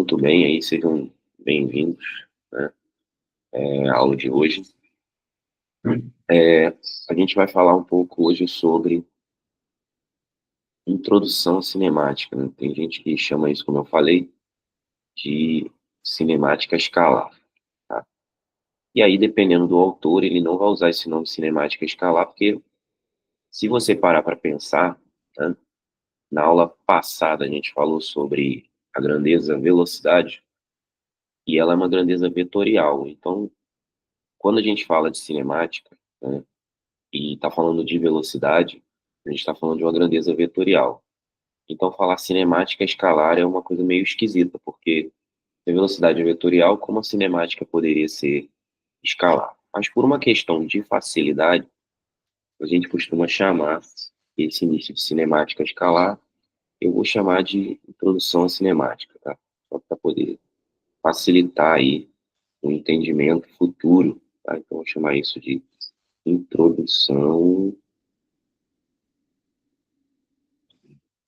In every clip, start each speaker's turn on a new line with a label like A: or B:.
A: Muito bem, aí sejam bem-vindos, né, à aula de hoje. A gente vai falar um pouco hoje sobre introdução cinemática, né? Tem gente que chama isso, como eu falei, de cinemática escalar, tá? E aí, dependendo do autor, ele não vai usar esse nome cinemática escalar, porque se você parar para pensar, né, na aula passada a gente falou sobre a grandeza velocidade, e ela é uma grandeza vetorial. Então, quando a gente fala de cinemática, né, e está falando de velocidade, a gente está falando de uma grandeza vetorial. Então, falar cinemática escalar é uma coisa meio esquisita, porque se a velocidade é vetorial, como a cinemática poderia ser escalar? Mas por uma questão de facilidade, a gente costuma chamar esse início de cinemática escalar, eu vou chamar de introdução à cinemática, tá? Só para poder facilitar aí o entendimento futuro, tá? Então, eu vou chamar isso de introdução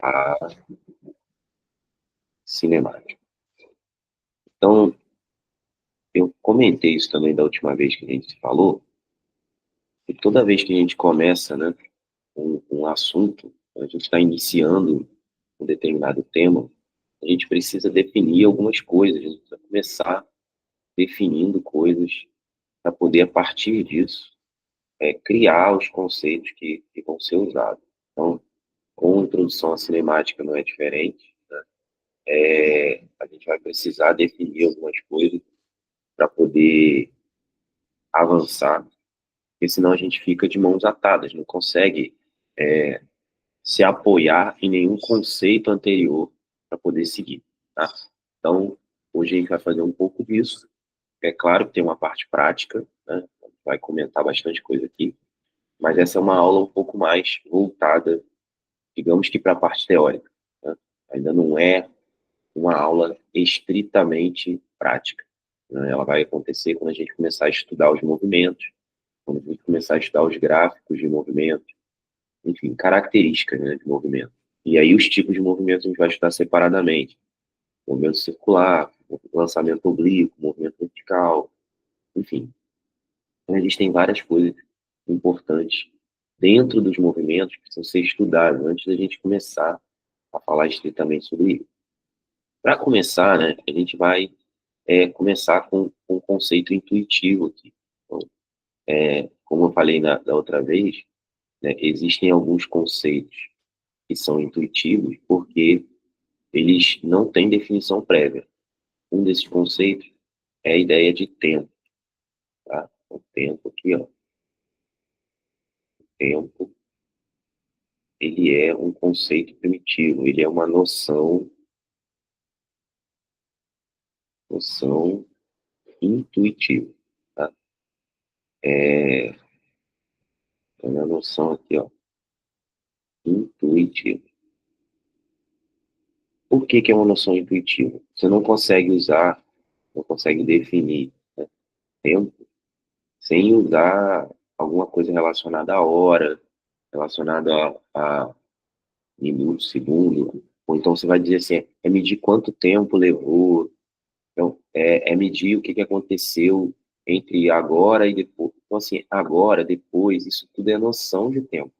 A: à cinemática. Então, eu comentei isso também da última vez que a gente falou, e toda vez que a gente começa, né, um assunto, a gente está iniciando um determinado tema, a gente precisa definir algumas coisas, a gente precisa começar definindo coisas para poder, a partir disso, criar os conceitos que vão ser usados. Então, com a introdução à cinemática não é diferente, né? A gente vai precisar definir algumas coisas para poder avançar, porque senão a gente fica de mãos atadas, não consegue se apoiar em nenhum conceito anterior para poder seguir, tá? Então, hoje a gente vai fazer um pouco disso. É claro que tem uma parte prática, né? A gente vai comentar bastante coisa aqui, mas essa é uma aula um pouco mais voltada, digamos que para a parte teórica, né? Ainda não é uma aula estritamente prática, né? Ela vai acontecer quando a gente começar a estudar os movimentos, quando a gente começar a estudar os gráficos de movimento, enfim, características, né, de movimento. E aí os tipos de movimentos a gente vai estudar separadamente. Movimento circular, lançamento oblíquo, movimento vertical, enfim. Então, existem várias coisas importantes dentro dos movimentos que precisam ser estudadas antes da gente começar a falar estritamente sobre isso. Para começar, né, a gente vai começar com um conceito intuitivo aqui. Então, como eu falei da outra vez, né, existem alguns conceitos que são intuitivos porque eles não têm definição prévia. Um desses conceitos é a ideia de tempo, tá? O tempo aqui, ó. O tempo, ele é um conceito primitivo, ele é uma noção intuitiva, tá? É uma noção aqui, ó, intuitiva. Por que que é uma noção intuitiva? Você não consegue usar, não consegue definir, né, tempo sem usar alguma coisa relacionada à hora, relacionada a minuto, segundo, ou então você vai dizer assim, é medir quanto tempo levou, então, é medir o que aconteceu entre agora e depois. Então, assim, agora, depois, isso tudo é noção de tempo,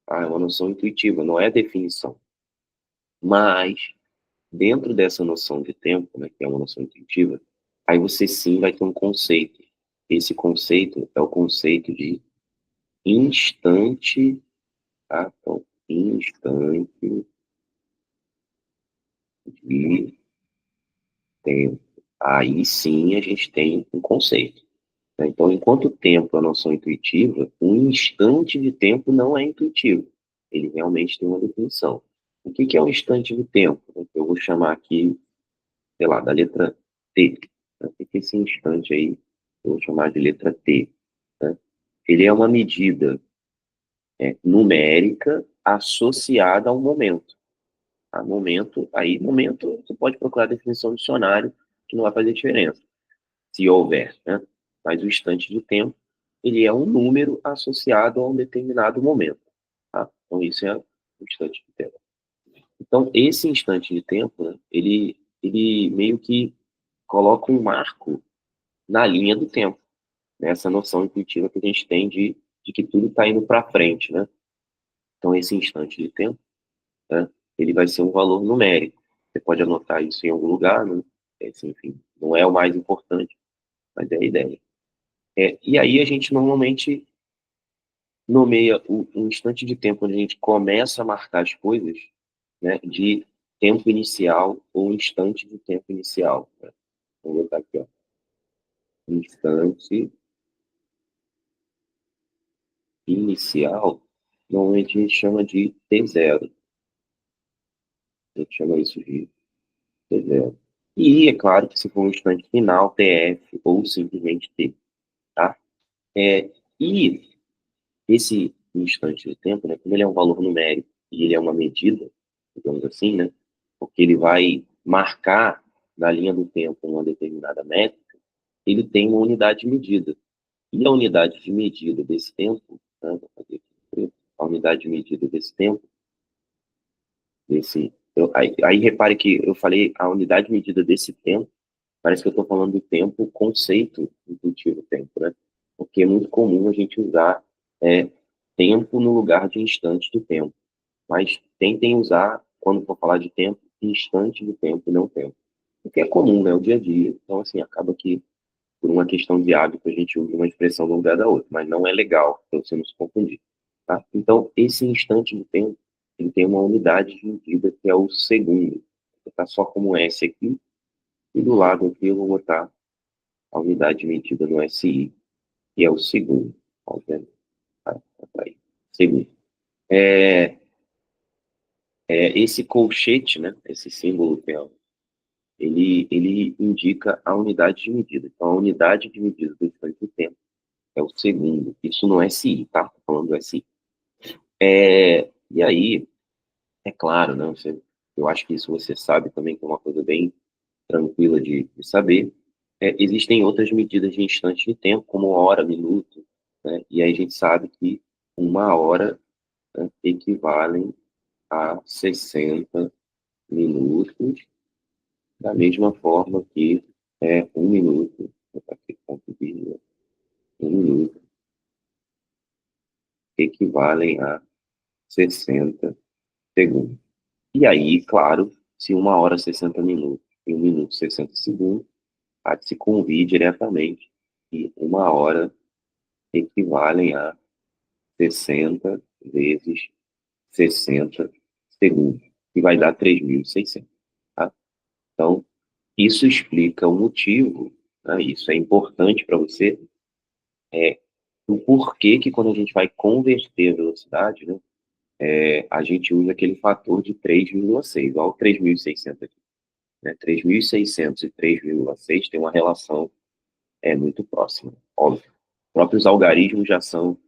A: tá? É uma noção intuitiva, não é definição. Mas, dentro dessa noção de tempo, né, que é uma noção intuitiva, aí você sim vai ter um conceito. Esse conceito é o conceito de instante, tá? Então, instante de tempo. Aí sim a gente tem um conceito, né? Então, enquanto o tempo é uma noção intuitiva, um instante de tempo não é intuitivo. Ele realmente tem uma definição. O que que é um instante de tempo? Eu vou chamar aqui, sei lá, da letra T, né? O que que é esse instante aí? Eu vou chamar de letra T, né? Ele é uma medida numérica associada ao momento. Tá? Momento, você pode procurar a definição do dicionário, que não vai fazer diferença, se houver, né? Mas o instante de tempo, ele é um número associado a um determinado momento, tá? Então, isso é o instante de tempo. Então, esse instante de tempo, né, ele ele meio que coloca um marco na linha do tempo, né? Essa noção intuitiva que a gente tem de que tudo está indo para frente, né? Então, esse instante de tempo, né, ele vai ser um valor numérico. Você pode anotar isso em algum lugar, né? Esse, enfim, não é o mais importante, mas é a ideia. E aí a gente normalmente nomeia o instante de tempo onde a gente começa a marcar as coisas, né, de tempo inicial ou instante de tempo inicial, né? Vou botar aqui, ó. Instante inicial, normalmente a gente chama de T0. A gente chama isso de T0. E é claro que se for um instante final, TF ou simplesmente T, tá? E esse instante de tempo, né, como ele é um valor numérico e ele é uma medida, digamos assim, né, porque ele vai marcar na linha do tempo uma determinada métrica, ele tem uma unidade de medida. E a unidade de medida desse tempo, né, vou fazer aqui, a unidade de medida desse tempo, aí repare que eu falei a unidade de medida desse tempo, parece que eu estou falando do tempo, conceito intuitivo tempo, né? Porque é muito comum a gente usar é, tempo no lugar de instante de tempo. Mas tentem usar, quando for falar de tempo, instante de tempo e não tempo. Porque é comum, né? O dia a dia. Então, assim, acaba que, por uma questão de hábito, a gente usa uma expressão no lugar da outra. Mas não é legal, para você não se confundir. Tá? Então, esse instante de tempo, ele tem uma unidade de medida que é o segundo. Vou botar só como S aqui. E do lado aqui eu vou botar a unidade de medida no SI, que é o segundo. Tá vendo? Tá aí. Segundo. É, esse colchete, né? Esse símbolo que é ele indica a unidade de medida. Então, a unidade de medida do instante do tempo é o segundo. Isso no SI, tá? Tô falando do SI. E aí, é claro, né? Eu acho que isso você sabe também, que é uma coisa bem tranquila de saber. Existem outras medidas de instante de tempo, como hora, minuto, né? E aí a gente sabe que uma hora, né, equivalem a 60 minutos, da mesma forma que um minuto, vou botar aqui, ponto vírgula, um minuto equivalem a 60 segundos. E aí, claro, se uma hora 60 minutos e um minuto 60 segundos, há de se convir diretamente que uma hora equivalem a 60 vezes 60 segundos, que vai dar 3.600. Tá? Então, isso explica o motivo, né? Isso é importante para você, o porquê que quando a gente vai converter a velocidade, né, a gente usa aquele fator de 3,6, igual 3.600 aqui. Né? 3.600 e 3,6 tem uma relação muito próxima, óbvio. Os próprios algarismos já são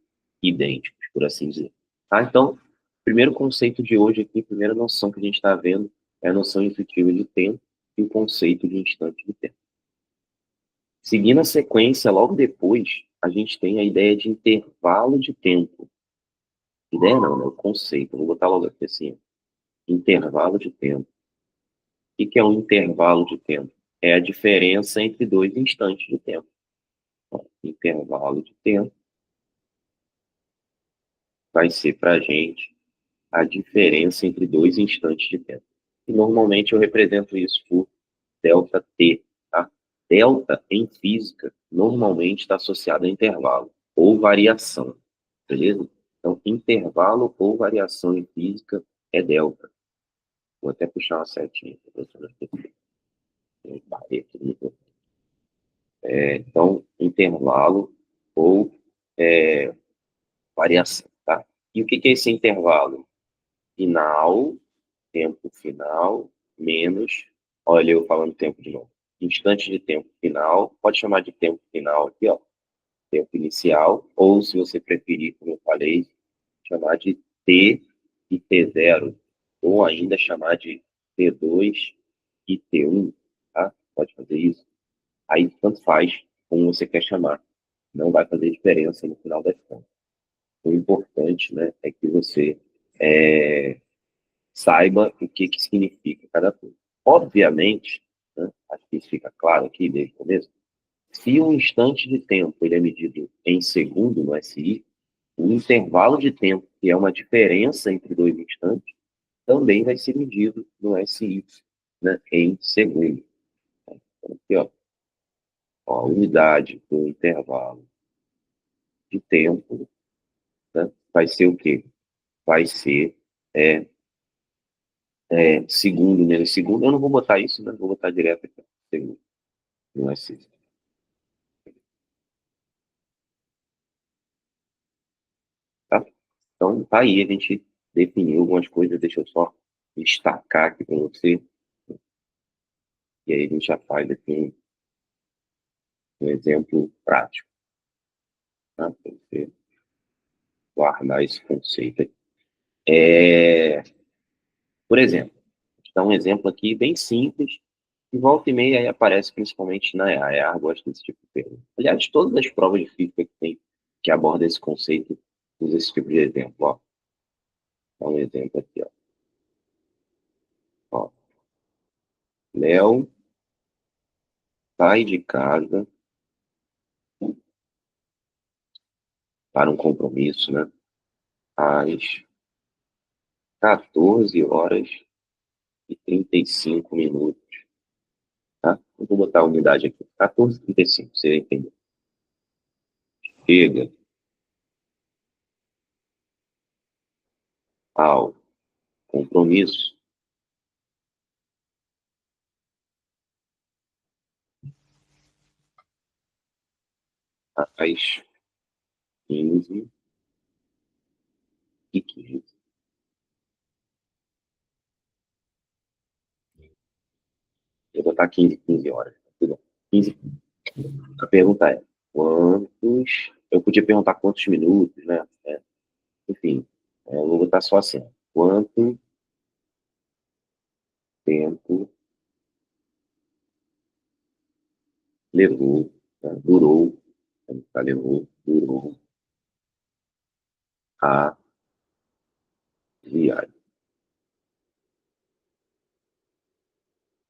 A: idênticos, por assim dizer. Tá? Então, primeiro conceito de hoje aqui, primeira noção que a gente está vendo é a noção intuitiva de tempo e o conceito de instante de tempo. Seguindo a sequência, logo depois, a gente tem a ideia de intervalo de tempo. Ideia não, né? O conceito. Vou botar logo aqui assim. Intervalo de tempo. O que é um intervalo de tempo? É a diferença entre dois instantes de tempo. Então, intervalo de tempo vai ser para a gente a diferença entre dois instantes de tempo. E normalmente eu represento isso por delta t. Tá? Delta, em física, normalmente está associado a intervalo ou variação. Beleza? Então, intervalo ou variação em física é delta. Vou até puxar uma setinha para você não esquecer. Então, intervalo ou variação, tá? E o que é esse intervalo? Final, tempo final, menos, olha eu falando tempo de novo, instante de tempo final, pode chamar de tempo final aqui, ó, tempo inicial, ou se você preferir, como eu falei, chamar de T e T0, ou ainda chamar de T2 e T1, tá? Pode fazer isso. Aí tanto faz como você quer chamar. Não vai fazer diferença no final das contas. O importante, né, é que você saiba o que significa cada coisa. Obviamente Acho que isso fica claro aqui desde o começo. Se um instante de tempo ele é medido em segundo no SI, o intervalo de tempo, que é uma diferença entre dois instantes, também vai ser medido no SI, né, em segundo. Então, aqui, ó, a unidade do intervalo de tempo, né, vai ser o quê? Vai ser é, segundo, né? Segundo, eu não vou botar isso, né? Vou botar direto aqui, segundo, no SI. Tá? Então, tá aí, a gente definiu algumas coisas, deixa eu só destacar aqui para você, e aí a gente já faz aqui um exemplo prático, tá? Para você guardar esse conceito aí. Por exemplo, vou te dar um exemplo aqui bem simples, e volta e meia aí aparece principalmente na EA. A EA gosta desse tipo de pergunta. Aliás, todas as provas de física que tem, que abordam esse conceito, usa esse tipo de exemplo, ó. Dá um exemplo aqui, ó. Léo sai de casa para um compromisso, né? Às 14 horas e 35 minutos, tá? Eu vou botar a unidade aqui, 14h35, você vai entender. Chega ao compromisso às 15h15. Eu vou botar 15 horas. Tá tudo bom. 15. A pergunta é, quantos... Eu podia perguntar quantos minutos, né? Enfim, eu vou botar só assim. Quanto tempo levou, tá? Durou, tá? Durou a viagem,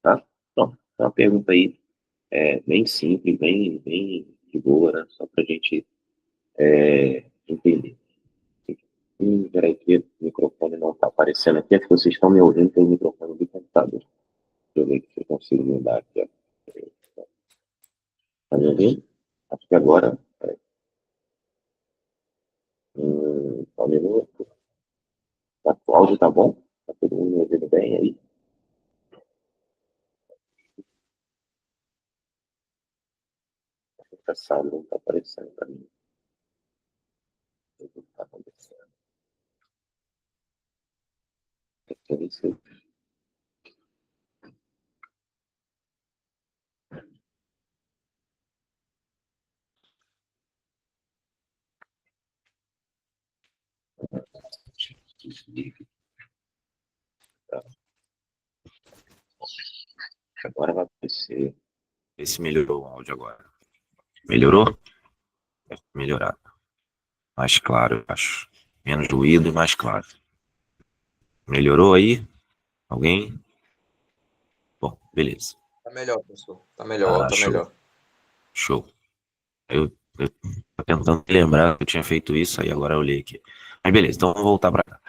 A: tá? Pronto, é uma pergunta aí bem simples, bem de boa, né? Só para a gente entender. Peraí, que o microfone não está aparecendo aqui, é que vocês estão me ouvindo pelo microfone do computador. Deixa eu ver se eu consigo mudar aqui, ó. Tá me ouvindo? Acho que agora. Peraí. Só um minuto. O áudio tá bom? Tá todo mundo me ouvindo bem aí? Essa sala não tá aparecendo para mim. O que tá acontecendo? Deixa eu ver se eu desligo. Tá. Agora vai aparecer. Vê se melhorou o áudio agora. Melhorou? Melhorado. Mais claro, eu acho. Menos ruído e mais claro. Melhorou aí? Alguém? Bom, beleza.
B: Tá melhor, professor. Tá melhor, tá
A: Show.
B: melhor.
A: Show. Eu tô tentando lembrar que eu tinha feito isso, aí agora eu olhei aqui. Mas beleza, então vamos voltar para cá.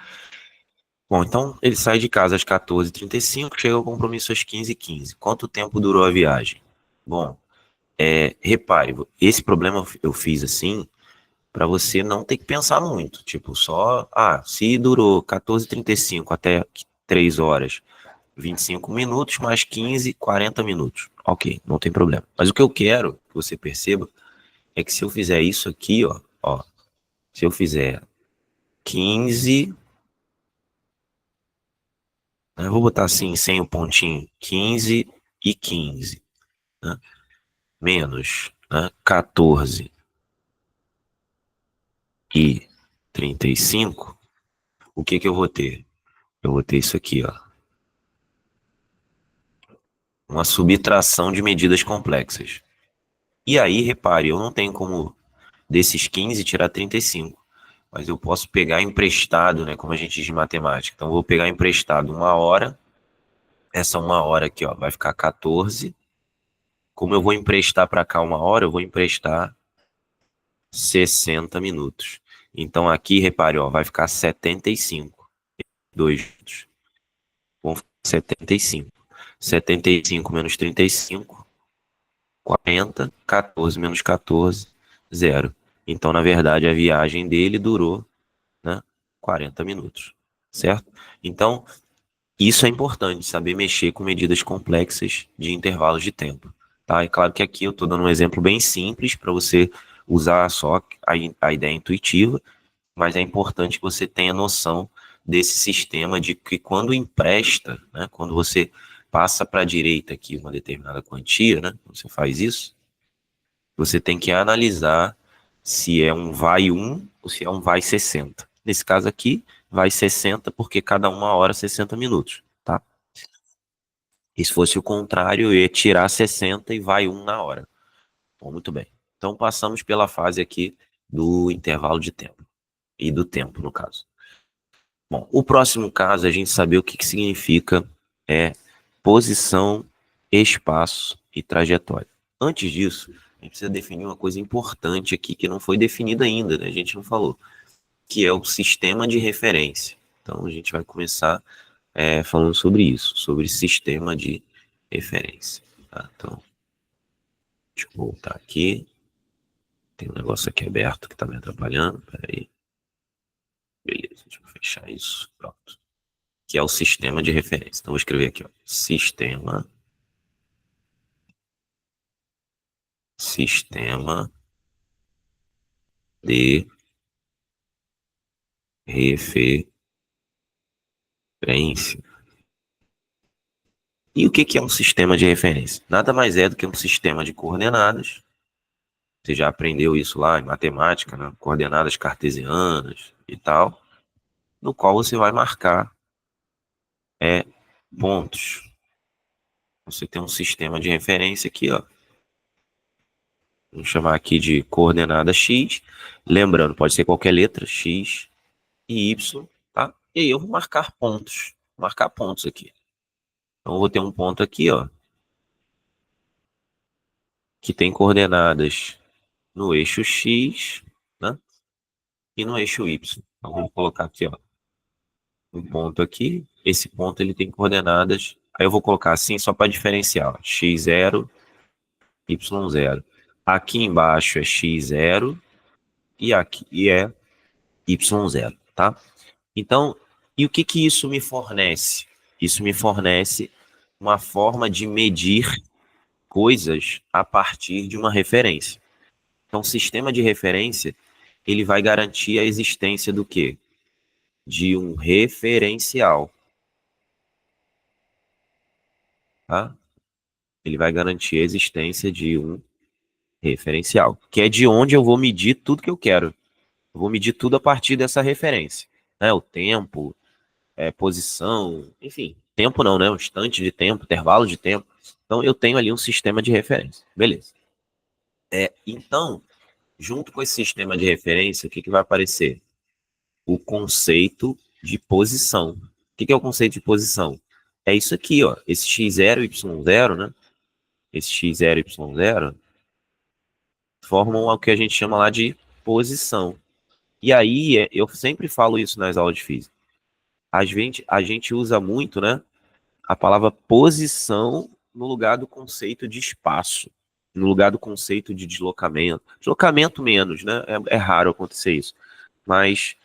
A: Bom, então ele sai de casa às 14h35, chega ao compromisso às 15h15. Quanto tempo durou a viagem? Bom, repare, esse problema eu fiz assim para você não ter que pensar muito. Tipo, se durou 14h35 até 3 horas, 25 minutos, mais 15, 40 minutos. Ok, não tem problema. Mas o que eu quero que você perceba é que se eu fizer isso aqui, ó, se eu fizer 15, eu vou botar assim, sem o pontinho, 15h15, né? Menos, né, 14h35, o que que eu vou ter? Eu vou ter isso aqui, ó. Uma subtração de medidas complexas. E aí, repare, eu não tenho como desses 15 tirar 35. Mas eu posso pegar emprestado, né? Como a gente diz de matemática. Então, eu vou pegar emprestado 1 hora. Essa 1 hora aqui, ó, vai ficar 14. Como eu vou emprestar para cá 1 hora, eu vou emprestar 60 minutos. Então aqui, repare, ó, vai ficar 75. 2 minutos. Vão ficar 75. 75 menos 35, 40. 14 menos 14, 0. Então, na verdade, a viagem dele durou, né, 40 minutos. Certo? Então, isso é importante, saber mexer com medidas complexas de intervalos de tempo. Tá? É claro que aqui eu estou dando um exemplo bem simples para você usar só a ideia intuitiva, mas é importante que você tenha noção desse sistema de que quando empresta, né, quando você passa para a direita aqui uma determinada quantia, né, você faz isso, você tem que analisar se é um vai 1 ou se é um vai 60. Nesse caso aqui, vai 60 porque cada 1 hora 60 minutos, tá? E se fosse o contrário, eu ia tirar 60 e vai 1 na hora. Bom, muito bem. Então passamos pela fase aqui do intervalo de tempo. E do tempo, no caso. Bom, o próximo caso, a gente saber o que significa posição, espaço e trajetória. Antes disso, a gente precisa definir uma coisa importante aqui que não foi definida ainda, né? A gente não falou, que é o sistema de referência. Então, a gente vai começar falando sobre isso, sobre sistema de referência. Tá? Então, deixa eu voltar aqui. Tem um negócio aqui aberto que está me atrapalhando. Peraí. Beleza, deixa eu fechar isso. Pronto. Que é o sistema de referência. Então, vou escrever aqui, ó. Sistema de referência. E o que é um sistema de referência? Nada mais é do que um sistema de coordenadas. Você já aprendeu isso lá em matemática, né? Coordenadas cartesianas e tal, no qual você vai marcar pontos. Você tem um sistema de referência aqui, ó. Vamos chamar aqui de coordenada x. Lembrando, pode ser qualquer letra, x e y, tá? E aí eu vou marcar pontos. Marcar pontos aqui. Então eu vou ter um ponto aqui, ó, que tem coordenadas no eixo x, né? E no eixo y. Então vamos colocar aqui, ó, um ponto aqui. Esse ponto ele tem coordenadas. Aí eu vou colocar assim só para diferenciar, ó, x0, y0. Aqui embaixo é x0 e aqui é y0, tá? Então, e o que que isso me fornece? Isso me fornece uma forma de medir coisas a partir de uma referência. Então, o sistema de referência, ele vai garantir a existência do quê? De um referencial. Tá? Ele vai garantir a existência de um referencial, que é de onde eu vou medir tudo que eu quero. Eu vou medir tudo a partir dessa referência. Né? O tempo, posição, enfim. Tempo não, né? Um instante de tempo, intervalo de tempo. Então, eu tenho ali um sistema de referência. Beleza. Então, junto com esse sistema de referência, o que, que vai aparecer? O conceito de posição. O que, que é o conceito de posição? É isso aqui, ó. Esse x0 e y0, né? Esse x0 e y0 formam o que a gente chama lá de posição. E aí, eu sempre falo isso nas aulas de física. A gente usa muito, né, a palavra posição no lugar do conceito de espaço, no lugar do conceito de deslocamento. Deslocamento menos, né? É raro acontecer isso. Mas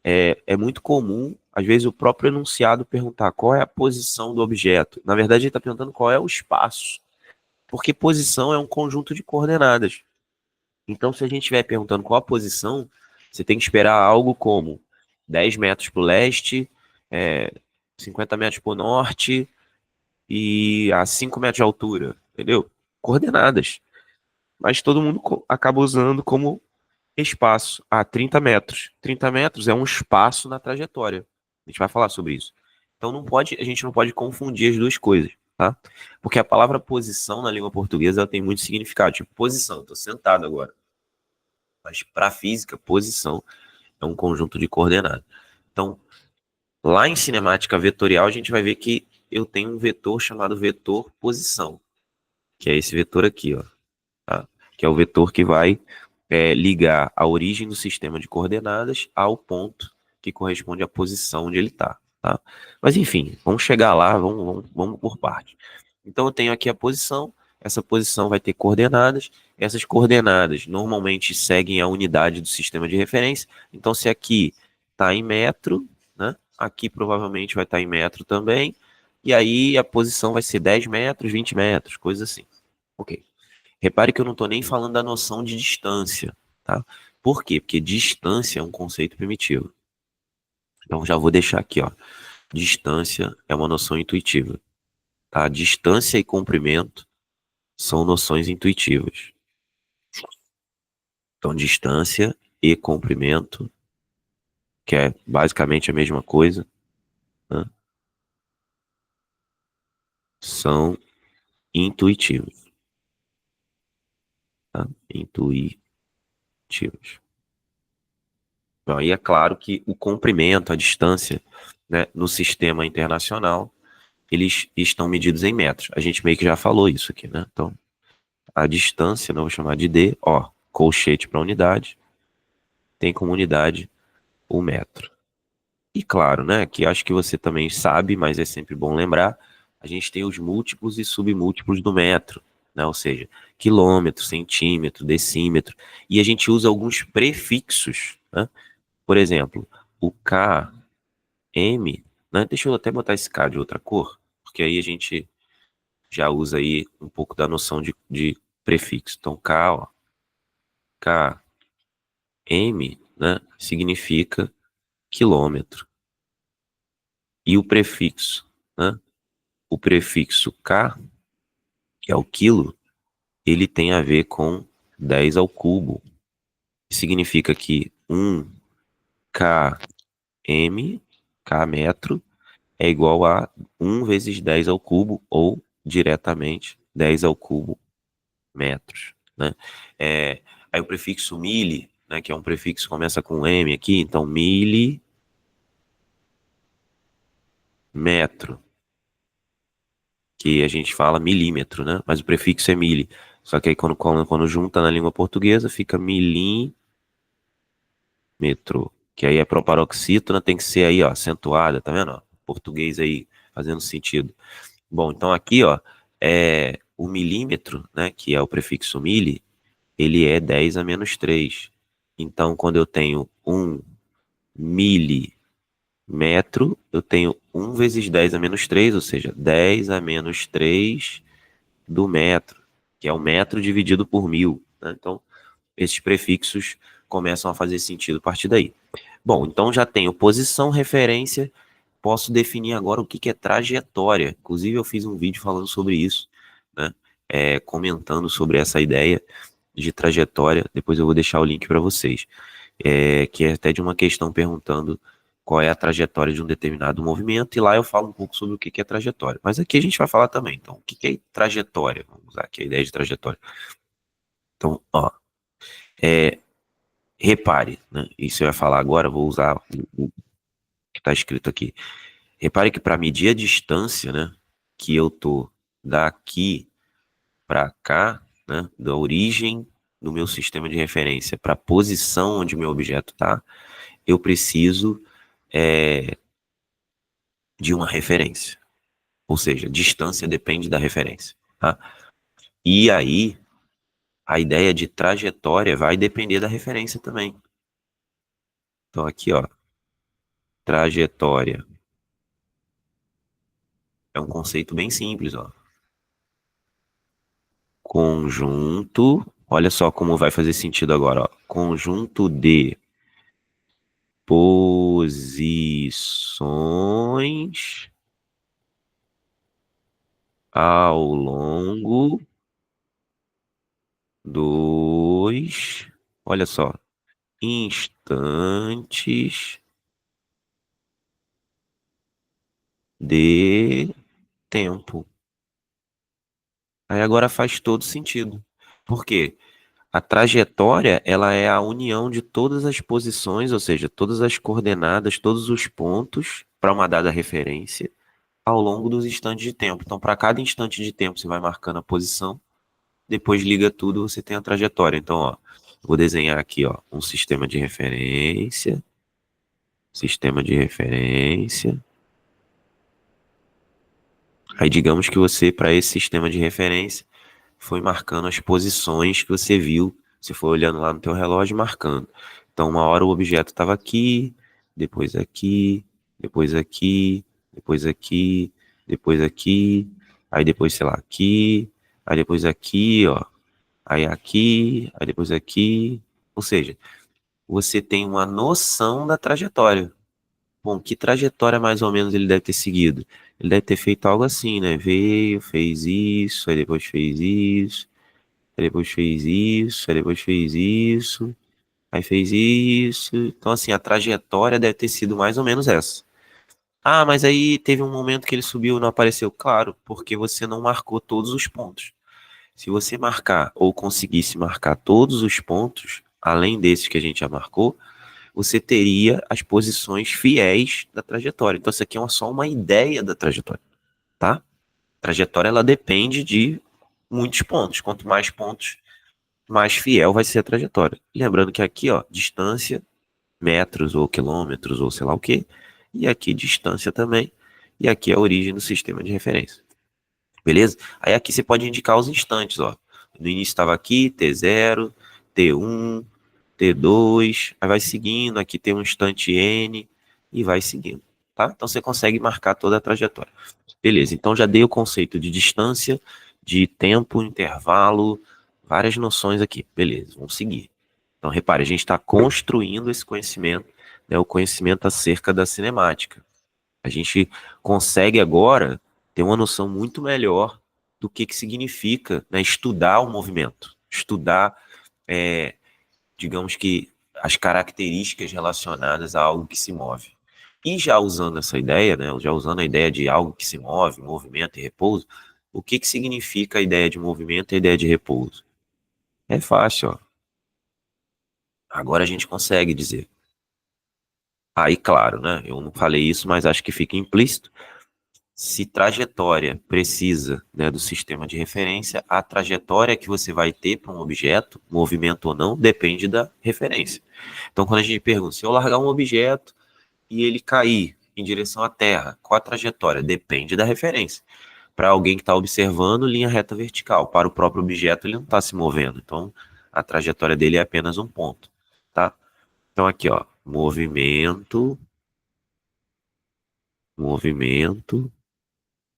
A: é muito comum, às vezes, o próprio enunciado perguntar qual é a posição do objeto. Na verdade, ele está perguntando qual é o espaço. Porque posição é um conjunto de coordenadas. Então, se a gente estiver perguntando qual a posição, você tem que esperar algo como 10 metros para o leste, 50 metros para o norte e a 5 metros de altura, entendeu? Coordenadas. Mas todo mundo acaba usando como espaço. 30 metros. 30 metros é um espaço na trajetória. A gente vai falar sobre isso. Então a gente não pode confundir as duas coisas, tá? Porque a palavra posição na língua portuguesa ela tem muito significado. Tipo, posição, estou sentado agora. Mas para a física, posição é um conjunto de coordenadas. Então, lá em cinemática vetorial, a gente vai ver que eu tenho um vetor chamado vetor posição. que é esse vetor aqui, ó, tá? Que é o vetor que vai ligar a origem do sistema de coordenadas ao ponto que corresponde à posição onde ele está, tá? Mas enfim, vamos chegar lá, vamos por parte. Então eu tenho aqui a posição, essa posição vai ter coordenadas, essas coordenadas normalmente seguem a unidade do sistema de referência, então se aqui está em metro, né? Aqui provavelmente vai estar em metro também, e aí a posição vai ser 10 metros, 20 metros, coisa assim. Ok. Repare que eu não estou nem falando da noção de distância, tá? Por quê? Porque distância é um conceito primitivo. Então já vou deixar aqui, ó. Distância é uma noção intuitiva, tá? Distância e comprimento são noções intuitivas. Então distância e comprimento, que é basicamente a mesma coisa, né? São intuitivos, tá? Intuitivos. Bom, e é claro que o comprimento, a distância, né, no sistema internacional, eles estão medidos em metros. A gente meio que já falou isso aqui, né? Então, a distância, não vou chamar de D, ó, colchete para unidade, tem como unidade o metro. E claro, né, que acho que você também sabe, mas é sempre bom lembrar, a gente tem os múltiplos e submúltiplos do metro, né? Ou seja, quilômetro, centímetro, decímetro, e a gente usa alguns prefixos, né? Por exemplo, o km, né? Deixa eu até botar esse K de outra cor, porque aí a gente já usa aí um pouco da noção de prefixo. Então, K, ó, km, né, significa quilômetro. E o prefixo, né, o prefixo K, que é o quilo, ele tem a ver com 10 ao cubo. Significa que 1 km, K metro, é igual a 1 vezes 10 ao cubo, ou diretamente 10 ao cubo metros, né? Aí o prefixo mili, né, que é um prefixo que começa com M aqui, então milimetro, que a gente fala milímetro, né? Mas o prefixo é mili. Só que aí quando junta na língua portuguesa fica milímetro, que aí é proparoxítona, tem que ser aí, ó, acentuada, tá vendo? Ó, português aí fazendo sentido. Bom, então aqui, ó, o milímetro, né, que é o prefixo mili, ele é 10 a menos 3. Então, quando eu tenho 1 milímetro, eu tenho 1 vezes 10 a menos 3, ou seja, 10 a menos 3 do metro, que é o metro dividido por 1000, né? Então, esses prefixos começam a fazer sentido a partir daí. Bom, então já tenho posição, referência, posso definir agora o que é trajetória. Inclusive, eu fiz um vídeo falando sobre isso, né? Comentando sobre essa ideia de trajetória. Depois eu vou deixar o link para vocês. Que é até de uma questão perguntando qual é a trajetória de um determinado movimento, e lá eu falo um pouco sobre o que é trajetória. Mas aqui a gente vai falar também. Então, o que é trajetória? Vamos usar aqui a ideia de trajetória. Então, ó, repare, né? Isso eu ia falar agora, vou usar o que está escrito aqui. Repare que para medir a distância, né, que eu tô daqui para cá, né, da origem do meu sistema de referência para a posição onde meu objeto está, eu preciso de uma referência. Ou seja, distância depende da referência, tá? E aí, a ideia de trajetória vai depender da referência também. Então aqui, ó, trajetória é um conceito bem simples, ó. Conjunto, olha só como vai fazer sentido agora, ó. Conjunto de posições ao longo dos, olha só, instantes de tempo. Aí agora faz todo sentido. Por quê? A trajetória, ela é a união de todas as posições, ou seja, todas as coordenadas, todos os pontos para uma dada referência ao longo dos instantes de tempo. Então, para cada instante de tempo, você vai marcando a posição, depois liga tudo, você tem a trajetória. Então, ó, vou desenhar aqui, ó, um sistema de referência, sistema de referência. Aí digamos que você, para esse sistema de referência, foi marcando as posições que você viu. Você foi olhando lá no teu relógio, marcando. Então, uma hora o objeto estava aqui, depois aqui, depois aqui, depois aqui, depois aqui, aí depois, sei lá, aqui, aí depois aqui, ó, aí depois aqui. Ou seja, você tem uma noção da trajetória. Bom, que trajetória mais ou menos ele deve ter seguido? Ele deve ter feito algo assim, né? Veio, fez isso, aí depois fez isso, aí depois fez isso, aí depois fez isso, aí fez isso. Então, assim, a trajetória deve ter sido mais ou menos essa. Ah, mas aí teve um momento que ele subiu e não apareceu. Claro, porque você não marcou todos os pontos. Se você marcar ou conseguisse marcar todos os pontos, além desses que a gente já marcou, você teria as posições fiéis da trajetória. Então, isso aqui é só uma ideia da trajetória, tá? A trajetória, ela depende de muitos pontos. Quanto mais pontos, mais fiel vai ser a trajetória. Lembrando que aqui, ó, distância, metros ou quilômetros ou sei lá o quê, e aqui distância também, e aqui é a origem do sistema de referência. Beleza? Aí aqui você pode indicar os instantes, ó. No início estava aqui, T0, T1, T2, aí vai seguindo, aqui tem um instante N e vai seguindo, tá? Então você consegue marcar toda a trajetória. Beleza, então já dei o conceito de distância, de tempo, intervalo, várias noções aqui. Beleza, vamos seguir. Então repare, a gente está construindo esse conhecimento, né, o conhecimento acerca da cinemática. A gente consegue agora ter uma noção muito melhor do que significa, né, estudar o movimento, estudar, digamos que, as características relacionadas a algo que se move. E já usando essa ideia, né, já usando a ideia de algo que se move, movimento e repouso, o que significa a ideia de movimento e a ideia de repouso? É fácil, ó. Agora a gente consegue dizer. Aí, claro, né, eu não falei isso, mas acho que fica implícito. Se trajetória precisa, né, do sistema de referência, a trajetória que você vai ter para um objeto, movimento ou não, depende da referência. Então, quando a gente pergunta, se eu largar um objeto e ele cair em direção à Terra, qual a trajetória? Depende da referência. Para alguém que está observando, linha reta vertical. Para o próprio objeto, ele não está se movendo. Então, a trajetória dele é apenas um ponto, tá? Então, aqui, ó, movimento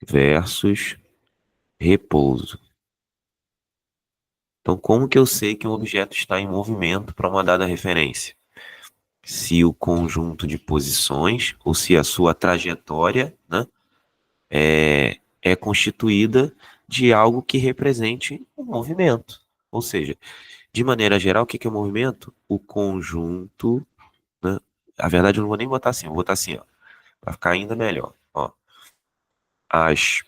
A: versus repouso. Então, como que eu sei que um objeto está em movimento para uma dada referência? Se o conjunto de posições, ou se a sua trajetória, né, é constituída de algo que represente um movimento. Ou seja, de maneira geral, o que é o movimento? O conjunto, né? A verdade, eu não vou nem botar assim, eu vou botar assim, ó, para ficar ainda melhor. Ó, as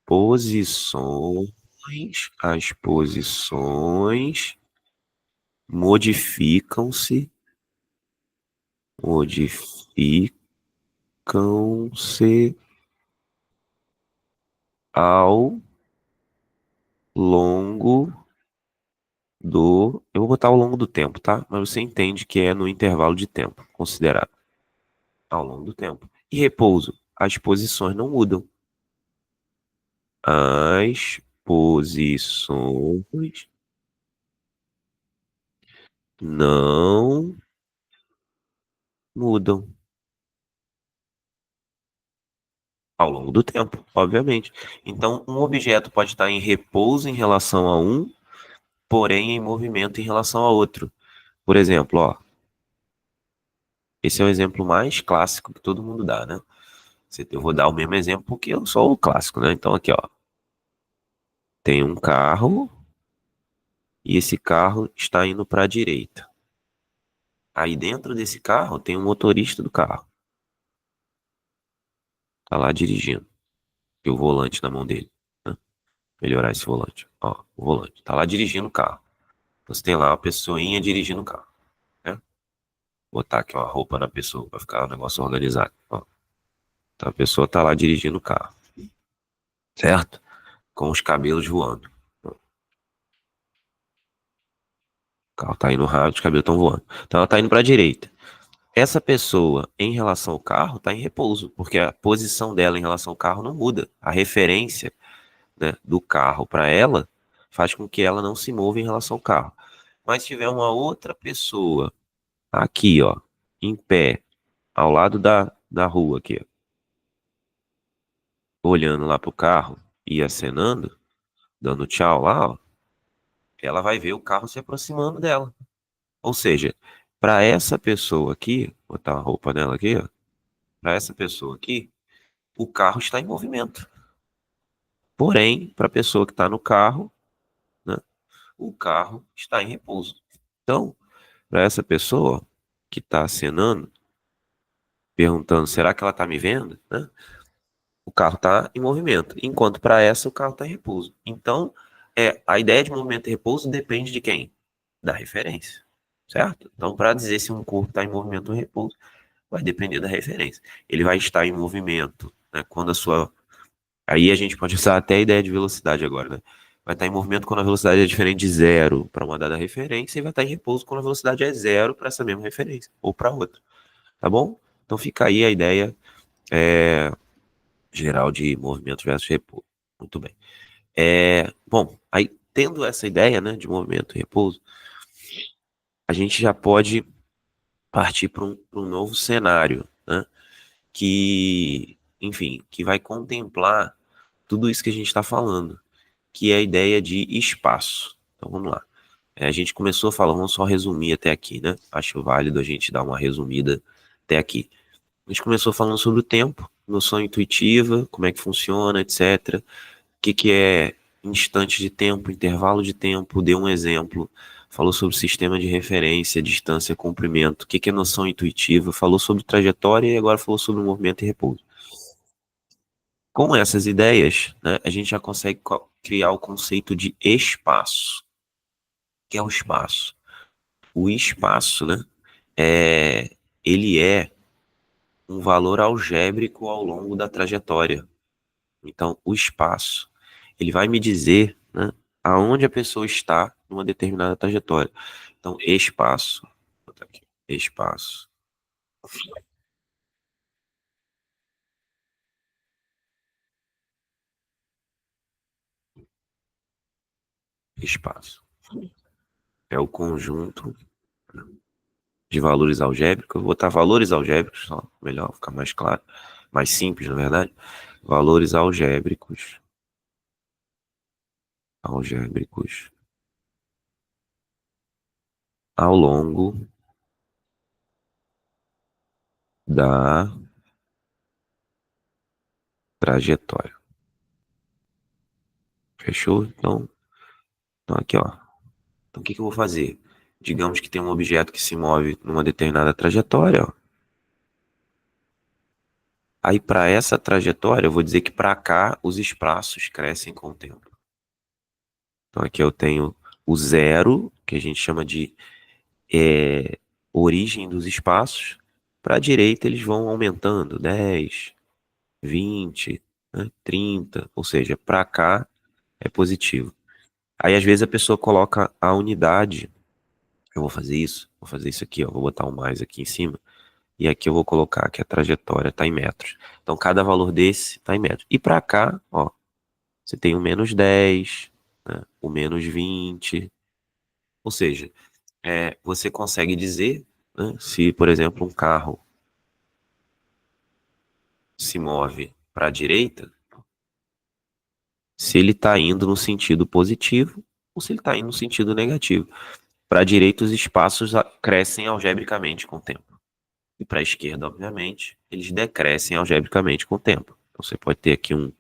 A: posições, as posições modificam-se modificam-se ao longo do. Eu vou botar ao longo do tempo, tá? Mas você entende que é no intervalo de tempo considerado ao longo do tempo. E repouso, as posições não mudam. As posições não mudam ao longo do tempo, obviamente. Então, um objeto pode estar em repouso em relação a um, porém em movimento em relação a outro. Por exemplo, ó, esse é o exemplo mais clássico que todo mundo dá, né? Eu vou dar o mesmo exemplo porque eu sou o clássico, né? Então aqui, ó, tem um carro e esse carro está indo para a direita. Aí dentro desse carro tem o motorista do carro. Tá lá dirigindo. E o volante na mão dele, né? Melhorar esse volante. Ó, o volante. Tá lá dirigindo o carro. Então, você tem lá uma pessoinha dirigindo o carro, né? Botar aqui uma roupa na pessoa para ficar o negócio organizado. Ó. Então a pessoa tá lá dirigindo o carro, certo? Com os cabelos voando. carro tá indo rápido, os cabelos estão voando. Então ela tá indo para a direita. Essa pessoa, em relação ao carro, está em repouso, porque a posição dela em relação ao carro não muda. A referência, né, do carro para ela faz com que ela não se mova em relação ao carro. Mas se tiver uma outra pessoa aqui, ó, em pé, ao lado da rua aqui, ó, olhando lá pro carro e acenando, dando tchau lá, ó, ela vai ver o carro se aproximando dela. Ou seja, para essa pessoa aqui, vou botar a roupa dela aqui, ó, para essa pessoa aqui, o carro está em movimento. Porém, para a pessoa que está no carro, né, o carro está em repouso. Então, para essa pessoa que está acenando, perguntando, será que ela está me vendo? Né? O carro está em movimento, enquanto para essa o carro está em repouso. Então, a ideia de movimento e repouso depende de quem? Da referência, certo? Então, para dizer se um corpo está em movimento ou repouso, vai depender da referência. Ele vai estar em movimento, né, quando a sua... Aí a gente pode usar até a ideia de velocidade agora, né? Vai estar em movimento quando a velocidade é diferente de zero para uma dada referência e vai estar em repouso quando a velocidade é zero para essa mesma referência ou para outra, tá bom? Então fica aí a ideia é, geral de movimento versus repouso. Muito bem. Bom, aí tendo essa ideia, né, de movimento e repouso, a gente já pode partir para um novo cenário, né, que, enfim, que vai contemplar tudo isso que a gente está falando, que é a ideia de espaço. Então vamos lá. A gente começou a falar, vamos só resumir até aqui, né? Acho válido a gente dar uma resumida até aqui. A gente começou falando sobre o tempo, noção intuitiva, como é que funciona, etc. O que é instante de tempo, intervalo de tempo, deu um exemplo. Falou sobre sistema de referência, distância, comprimento. O que é noção intuitiva? Falou sobre trajetória e agora falou sobre movimento e repouso. Com essas ideias, né, a gente já consegue criar o conceito de espaço. O que é o espaço? O espaço, né, ele é um valor algébrico ao longo da trajetória. Então, o espaço, ele vai me dizer, né, aonde a pessoa está numa determinada trajetória. Então, espaço, vou botar aqui, espaço, espaço. É o conjunto de valores algébricos. Eu vou botar valores algébricos, só, melhor, ficar mais claro, mais simples, na verdade. Valores algébricos ao longo da trajetória. Fechou? Então aqui, ó. Então, o que eu vou fazer? Digamos que tem um objeto que se move numa determinada trajetória, ó. Aí, para essa trajetória, eu vou dizer que para cá os espaços crescem com o tempo. Então, aqui eu tenho o zero, que a gente chama de origem dos espaços. Para a direita, eles vão aumentando, 10, 20, né, 30, ou seja, para cá é positivo. Aí, às vezes, a pessoa coloca a unidade. Eu vou fazer isso aqui, ó, vou botar um mais aqui em cima. E aqui eu vou colocar que a trajetória está em metros. Então, cada valor desse está em metros. E para cá, ó, você tem o menos 10, né, o menos 20. Ou seja, você consegue dizer, né, se, por exemplo, um carro se move para a direita, se ele está indo no sentido positivo ou se ele está indo no sentido negativo. Para a direita, os espaços crescem algebricamente com o tempo. E para a esquerda, obviamente, eles decrescem algebricamente com o tempo. Então, você pode ter aqui um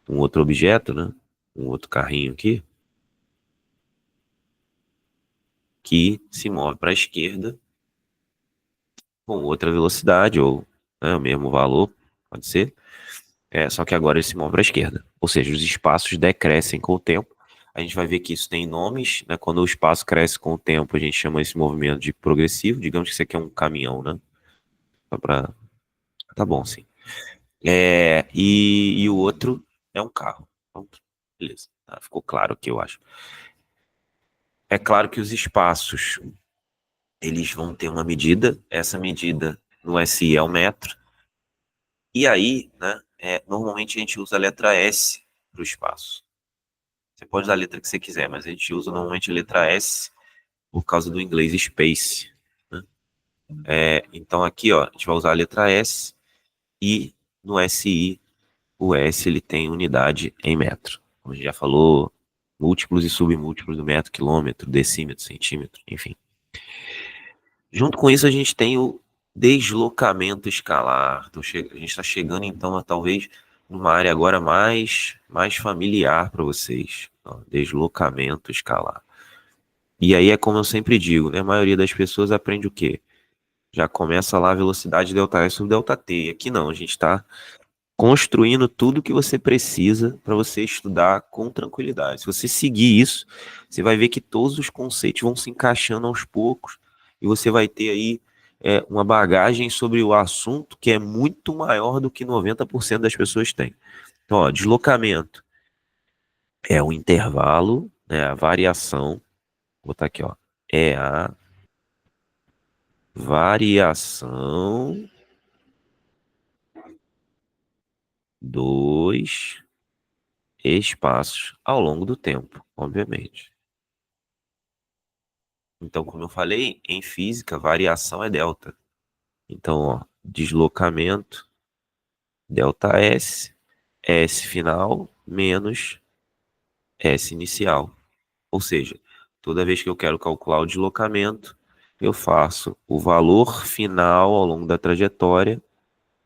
A: outro objeto, né? Um outro carrinho aqui, que se move para a esquerda com outra velocidade, ou, né, o mesmo valor, pode ser. Só que agora ele se move para a esquerda. Ou seja, os espaços decrescem com o tempo. A gente vai ver que isso tem nomes, né? Quando o espaço cresce com o tempo, a gente chama esse movimento de progressivo. Digamos que isso aqui é um caminhão, né? Só pra... Tá bom, sim. E o outro é um carro. Pronto. Beleza. Tá, ficou claro aqui, eu acho. É claro que os espaços, eles vão ter uma medida, essa medida no SI é o metro, e aí, né, normalmente a gente usa a letra S para o espaço. Você pode usar a letra que você quiser, mas a gente usa normalmente a letra S por causa do inglês space, né? Então aqui, ó, a gente vai usar a letra S e no SI, o S ele tem unidade em metro. Como a gente já falou, múltiplos e submúltiplos do metro, quilômetro, decímetro, centímetro, enfim. Junto com isso, a gente tem o deslocamento escalar. Então, a gente está chegando, então, a talvez numa área agora mais familiar para vocês. Ó, deslocamento escalar. E aí é como eu sempre digo, né? A maioria das pessoas aprende o quê? Já começa lá a velocidade delta S sobre delta T. E aqui não, a gente está construindo tudo que você precisa para você estudar com tranquilidade. Se você seguir isso, você vai ver que todos os conceitos vão se encaixando aos poucos e você vai ter aí uma bagagem sobre o assunto que é muito maior do que 90% das pessoas têm. Então, ó, deslocamento é o intervalo, né, a variação, vou botar aqui, ó, é a variação dos espaços ao longo do tempo, obviamente. Então, como eu falei, em física, variação é delta. Então, ó, deslocamento, delta S, S final menos S inicial. Ou seja, toda vez que eu quero calcular o deslocamento, eu faço o valor final ao longo da trajetória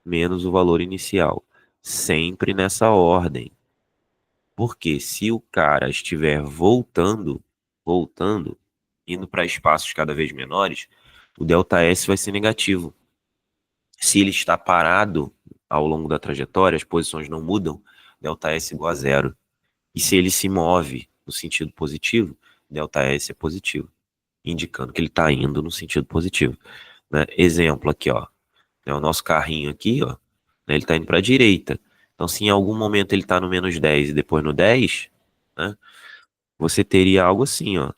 A: menos o valor inicial. Sempre nessa ordem. Porque se o cara estiver voltando, indo para espaços cada vez menores, o delta S vai ser negativo. Se ele está parado ao longo da trajetória, as posições não mudam, delta S igual a zero. E se ele se move no sentido positivo, delta S é positivo, indicando que ele está indo no sentido positivo. Né? Exemplo aqui, ó, né, o nosso carrinho aqui, ó, né, ele está indo para a direita. Então, se em algum momento ele está no menos 10 e depois no 10, né, você teria algo assim, ó,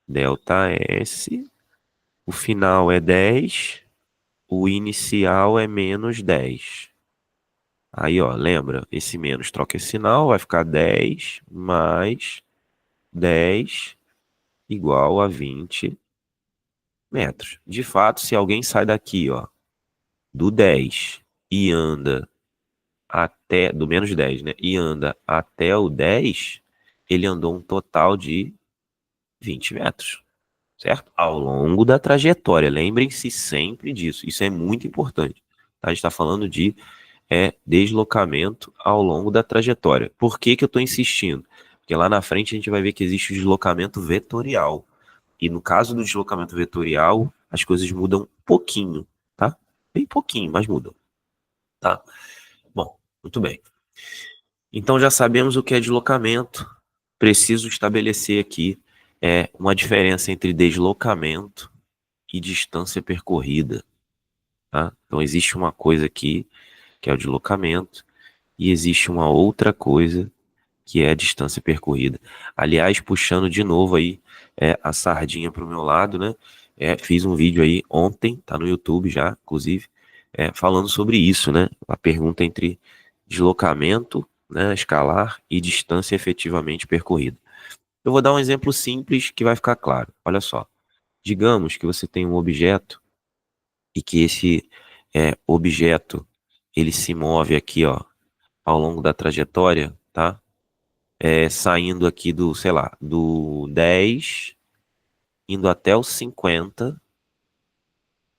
A: delta S, o final é 10, o inicial é menos 10. Aí, ó, lembra? Esse menos troca esse sinal, vai ficar 10 mais 10 igual a 20 metros. De fato, se alguém sai daqui, ó, do 10 e anda até, do menos 10, né? E anda até o 10, ele andou um total de 20 metros, certo? Ao longo da trajetória. Lembrem-se sempre disso. Isso é muito importante. Tá? A gente está falando de deslocamento ao longo da trajetória. Por que que eu estou insistindo? Porque lá na frente a gente vai ver que existe o deslocamento vetorial. E no caso do deslocamento vetorial, as coisas mudam um pouquinho, tá? Bem pouquinho, mas mudam, tá? Bom, muito bem. Então já sabemos o que é deslocamento. Preciso estabelecer aqui uma diferença entre deslocamento e distância percorrida, tá? Então existe uma coisa aqui que é o deslocamento e existe uma outra coisa que é a distância percorrida. Aliás, puxando de novo aí a sardinha para o meu lado, né? Fiz um vídeo aí ontem, tá no YouTube já, inclusive, falando sobre isso, né? A pergunta entre deslocamento, né, escalar e distância efetivamente percorrida. Eu vou dar um exemplo simples que vai ficar claro. Olha só. Digamos que você tem um objeto e que esse objeto ele se move aqui, ó, ao longo da trajetória, tá? Saindo aqui do, sei lá, do 10, indo até o 50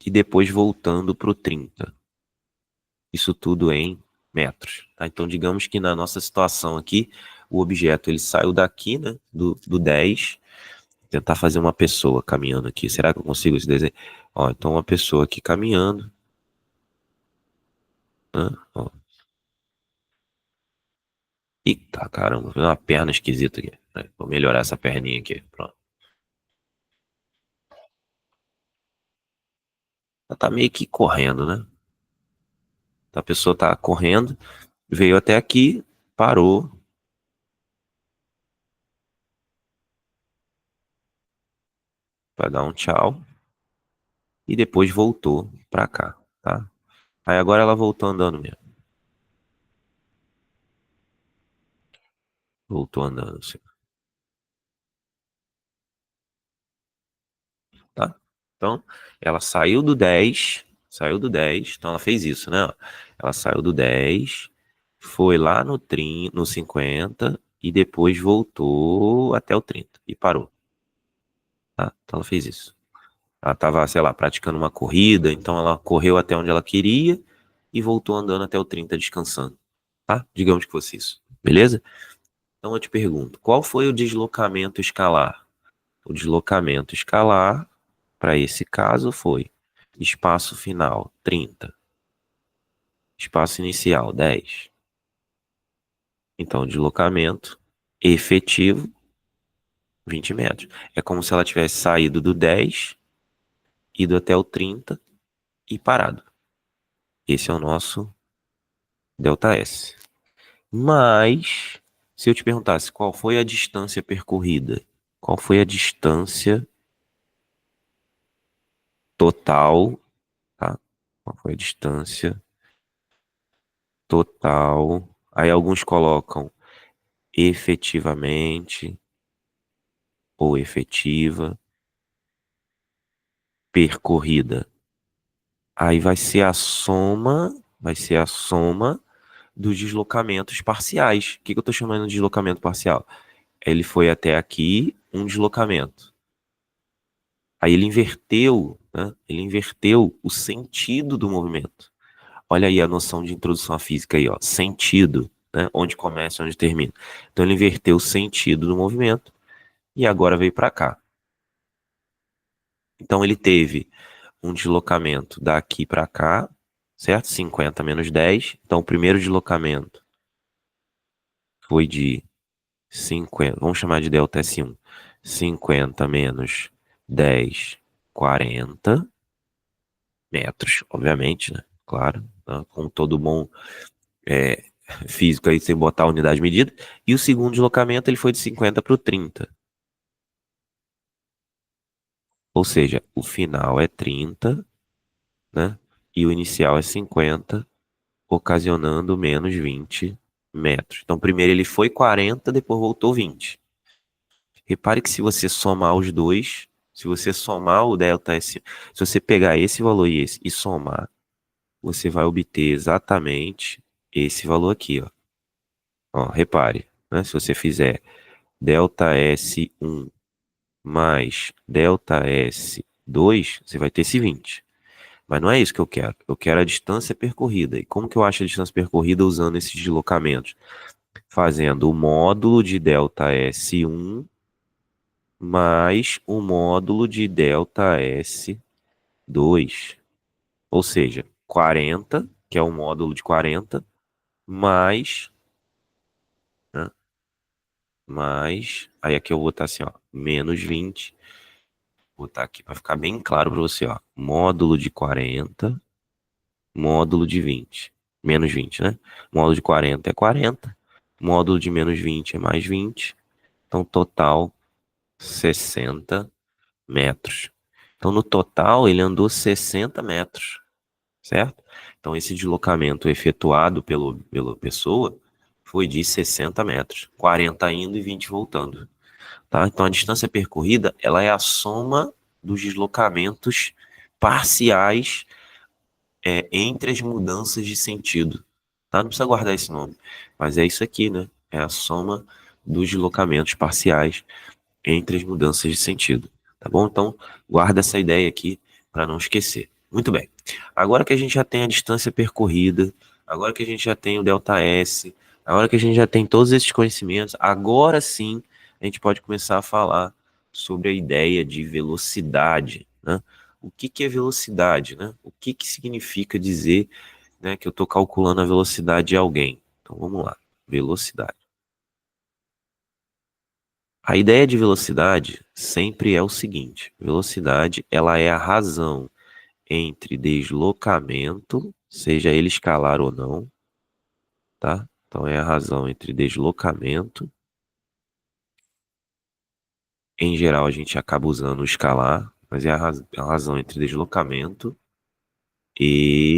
A: e depois voltando para o 30. Isso tudo em metros, tá? Então, digamos que na nossa situação aqui, o objeto ele saiu daqui, né, do 10, tentar fazer uma pessoa caminhando aqui. Será que eu consigo esse desenho? Ó, então uma pessoa aqui caminhando, né? Ó. Eita, caramba, uma perna esquisita aqui. Vou melhorar essa perninha aqui. Pronto. Ela tá meio que correndo, né? A pessoa tá correndo, veio até aqui, parou.
C: para dar um tchau e depois voltou para cá, tá? Aí agora ela voltou andando mesmo. Voltou andando, assim, tá? Então, ela saiu do 10, então ela fez isso, né? Ela saiu do 10, foi lá no 30, no 50 e depois voltou até o 30 e parou, tá? Então ela fez isso. Ela estava, sei lá, praticando uma corrida, então ela correu até onde ela queria e voltou andando até o 30 descansando, tá? Digamos que fosse isso, beleza? Então eu te pergunto, qual foi o deslocamento escalar? O deslocamento escalar, para esse caso, foi espaço final 30, espaço inicial 10. Então, deslocamento efetivo 20 metros. É como se ela tivesse saído do 10, ido até o 30 e parado. Esse é o nosso ΔS. Mas, se eu te perguntasse qual foi a distância percorrida, qual foi a distância total, tá? Qual foi a distância total? Aí alguns colocam efetivamente ou efetiva percorrida. Aí vai ser a soma dos deslocamentos parciais. O que que eu estou chamando de deslocamento parcial? Ele foi até aqui, um deslocamento. Aí ele inverteu, né? Ele inverteu o sentido do movimento. Olha aí a noção de introdução à física aí, ó. Sentido, né? Onde começa, onde termina. Então ele inverteu o sentido do movimento e agora veio para cá. Então ele teve um deslocamento daqui para cá, certo? 50 menos 10. Então o primeiro deslocamento foi de 50, vamos chamar de delta S1. 50 menos 10, 40 metros, obviamente, né? Claro, tá? Com todo bom é, físico aí, sem botar a unidade de medida. E o segundo deslocamento, ele foi de 50 para o 30. Ou seja, o final é 30, né? E o inicial é 50, ocasionando menos 20 metros. Então, primeiro ele foi 40, depois voltou 20. Repare que se você somar os dois, se você somar o ΔS, se você pegar esse valor e esse e somar, você vai obter exatamente esse valor aqui, ó. Ó, repare, né? Se você fizer ΔS1 mais ΔS2, você vai ter esse 20. Mas não é isso que eu quero. Eu quero a distância percorrida. E como que eu acho a distância percorrida usando esses deslocamentos? Fazendo o módulo de ΔS1 mais o módulo de ΔS2. Ou seja, 40, que é o módulo de 40, mais, né, mais, aí aqui eu vou botar assim, ó, menos 20. Vou botar aqui para ficar bem claro para você, ó. Módulo de 40, módulo de 20. Menos 20, né? Módulo de 40 é 40. Módulo de menos 20 é mais 20. Então, total, 60 metros. Então, no total, ele andou 60 metros, certo? Então, esse deslocamento efetuado pela pessoa foi de 60 metros. 40 indo e 20 voltando, tá? Então, a distância percorrida, ela é a soma dos deslocamentos parciais entre as mudanças de sentido, tá? Não precisa guardar esse nome, mas é isso aqui, né? É a soma dos deslocamentos parciais entre as mudanças de sentido, tá bom? Então, guarda essa ideia aqui para não esquecer. Muito bem. Agora que a gente já tem a distância percorrida, agora que a gente já tem o ΔS, agora que a gente já tem todos esses conhecimentos, agora sim a gente pode começar a falar sobre a ideia de velocidade, né? O que que é velocidade, né? O que que significa dizer, né, que eu estou calculando a velocidade de alguém? Então vamos lá, velocidade. A ideia de velocidade sempre é o seguinte: velocidade, ela é a razão entre deslocamento, seja ele escalar ou não, tá? Então é a razão entre deslocamento em geral, a gente acaba usando o escalar, mas é a razão entre deslocamento e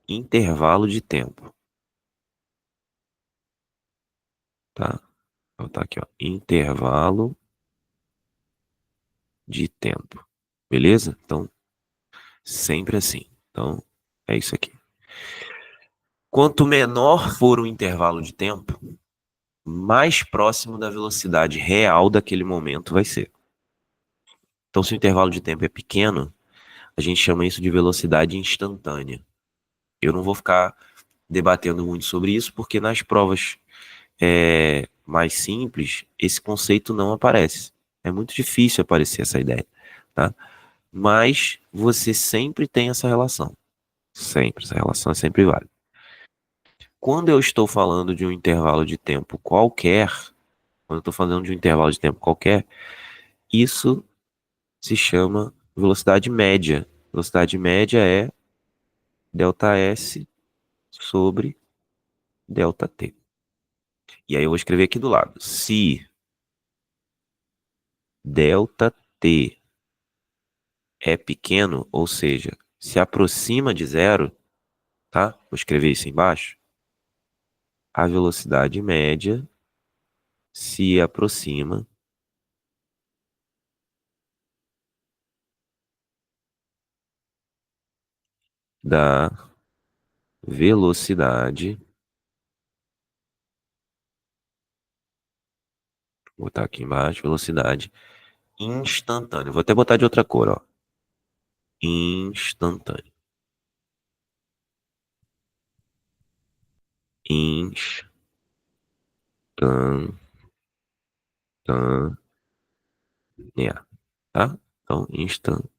C: intervalo de tempo, tá? Vou botar aqui, ó, intervalo de tempo, beleza? Então, sempre assim. Então, é isso aqui. Quanto menor for o intervalo de tempo, mais próximo da velocidade real daquele momento vai ser. Então, se o intervalo de tempo é pequeno, a gente chama isso de velocidade instantânea. Eu não vou ficar debatendo muito sobre isso, porque nas provas mais simples, esse conceito não aparece. É muito difícil aparecer essa ideia, tá? Mas você sempre tem essa relação. Sempre, essa relação é sempre válida. Quando eu estou falando de um intervalo de tempo qualquer, quando eu estou falando de um intervalo de tempo qualquer, isso se chama velocidade média. Velocidade média é ΔS sobre ΔT. E aí eu vou escrever aqui do lado. Se ΔT é pequeno, ou seja, se aproxima de zero, tá? Vou escrever isso embaixo. A velocidade média se aproxima da velocidade, vou botar aqui embaixo, velocidade instantânea. Vou até botar de outra cor, ó. Instantânea. Instantânea, tá? Então, instantânea.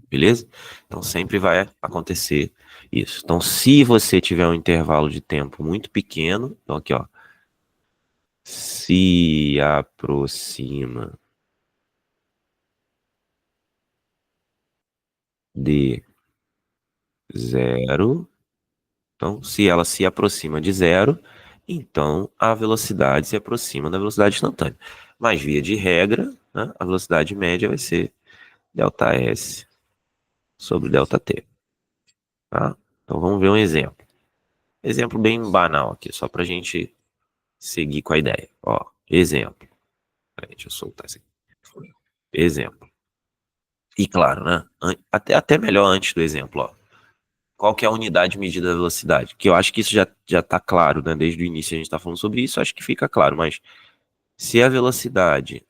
C: Beleza? Então sempre vai acontecer isso. Então, se você tiver um intervalo de tempo muito pequeno, então aqui, ó, se aproxima de zero, então se ela se aproxima de zero, então a velocidade se aproxima da velocidade instantânea. Mas via de regra, né, a velocidade média vai ser ΔS sobre ΔT. Tá? Então vamos ver um exemplo. Exemplo bem banal aqui, só para a gente seguir com a ideia. Ó, exemplo. Deixa eu soltar isso aqui. Exemplo. E claro, né? Até melhor antes do exemplo, ó. Qual que é a unidade de medida da velocidade? Que eu acho que isso já tá claro, né? Desde o início a gente tá falando sobre isso, acho que fica claro. Mas se a velocidade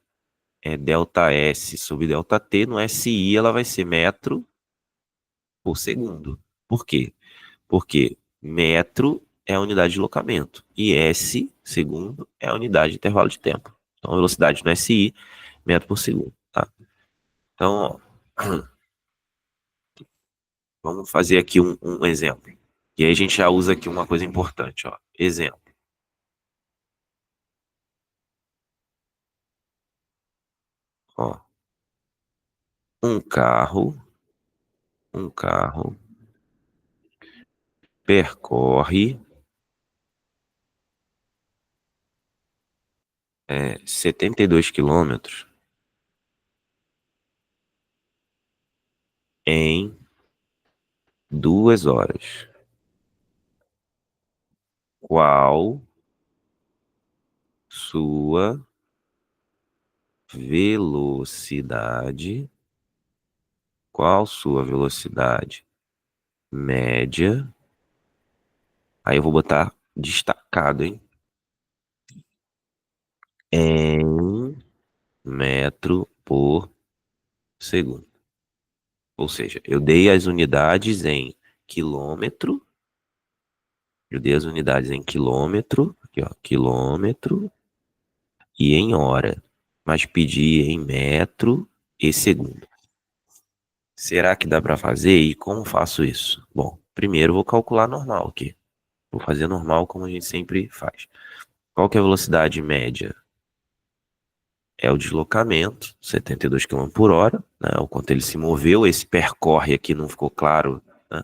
C: é ΔS sobre ΔT, no SI ela vai ser metro por segundo. Por quê? Porque metro é a unidade de deslocamento e S, segundo, é a unidade de intervalo de tempo. Então, a velocidade no SI, metro por segundo, tá? Então, ó, vamos fazer aqui um exemplo. E aí a gente já usa aqui uma coisa importante, ó. Exemplo. Ó, um carro percorre 72 quilômetros em 2 horas. Qual sua velocidade? Qual sua velocidade média? Aí eu vou botar destacado, hein? Em metro por segundo. Ou seja, eu dei as unidades em quilômetro. Eu dei as unidades em quilômetro. Aqui, ó, quilômetro e em hora. Mas pedi em metro e segundo. Será que dá para fazer? E como faço isso? Bom, primeiro eu vou calcular normal aqui. Vou fazer normal como a gente sempre faz. Qual que é a velocidade média? É o deslocamento, 72 km por hora, né? O quanto ele se moveu. Esse percorre aqui não ficou claro, né,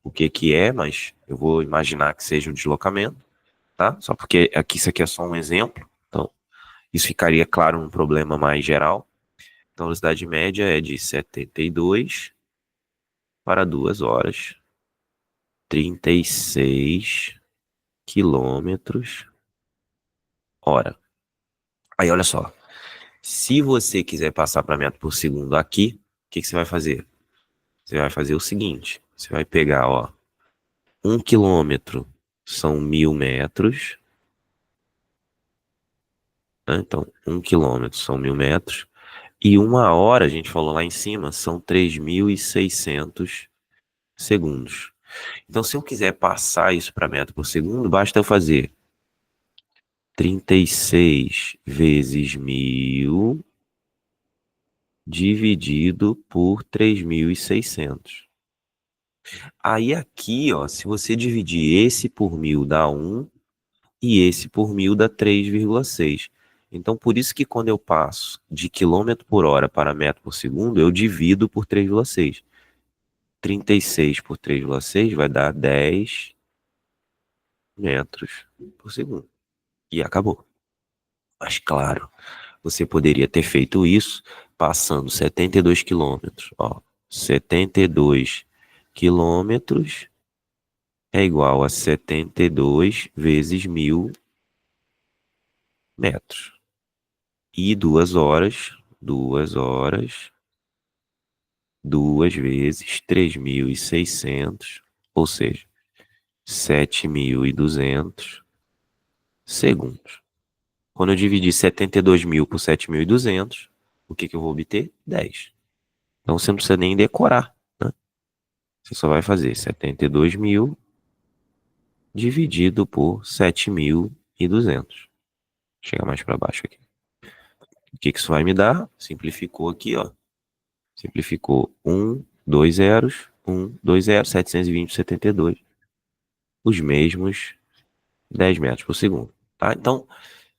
C: o que é, mas eu vou imaginar que seja um deslocamento, tá? Só porque aqui isso aqui é só um exemplo. Então, Isso ficaria claro num problema mais geral. Então, a velocidade média é de 72 para 2 horas, 36 quilômetros hora. Aí, olha só. Se você quiser passar para metro por segundo aqui, o que você vai fazer? Você vai fazer o seguinte. Você vai pegar, ó, 1 quilômetro são 1.000 metros. Né? Então, 1 quilômetro são 1.000 metros. E 1 hora, a gente falou lá em cima, são 3.600 segundos. Então, se eu quiser passar isso para metro por segundo, basta eu fazer 36 vezes 1.000 dividido por 3.600. Aí aqui, ó, se você dividir esse por 1.000 dá 1 e esse por 1.000 dá 3,6. Então, por isso que quando eu passo de quilômetro por hora para metro por segundo, eu divido por 3,6. 36 por 3,6 vai dar 10 metros por segundo. E acabou. Mas claro, você poderia ter feito isso passando 72 quilômetros. Ó, 72 quilômetros é igual a 72 vezes 1.000 metros. E 2 horas, 2 vezes 3.600, ou seja, 7.200 segundos. Quando eu dividir 72.000 por 7.200, o que eu vou obter? 10. Então você não precisa nem decorar, né? Você só vai fazer 72.000 dividido por 7.200. Chega mais para baixo aqui. O que isso vai me dar? Simplificou aqui, ó. Simplificou 2 zeros, 2 zeros, 720, 72. Os mesmos 10 metros por segundo, tá? Então,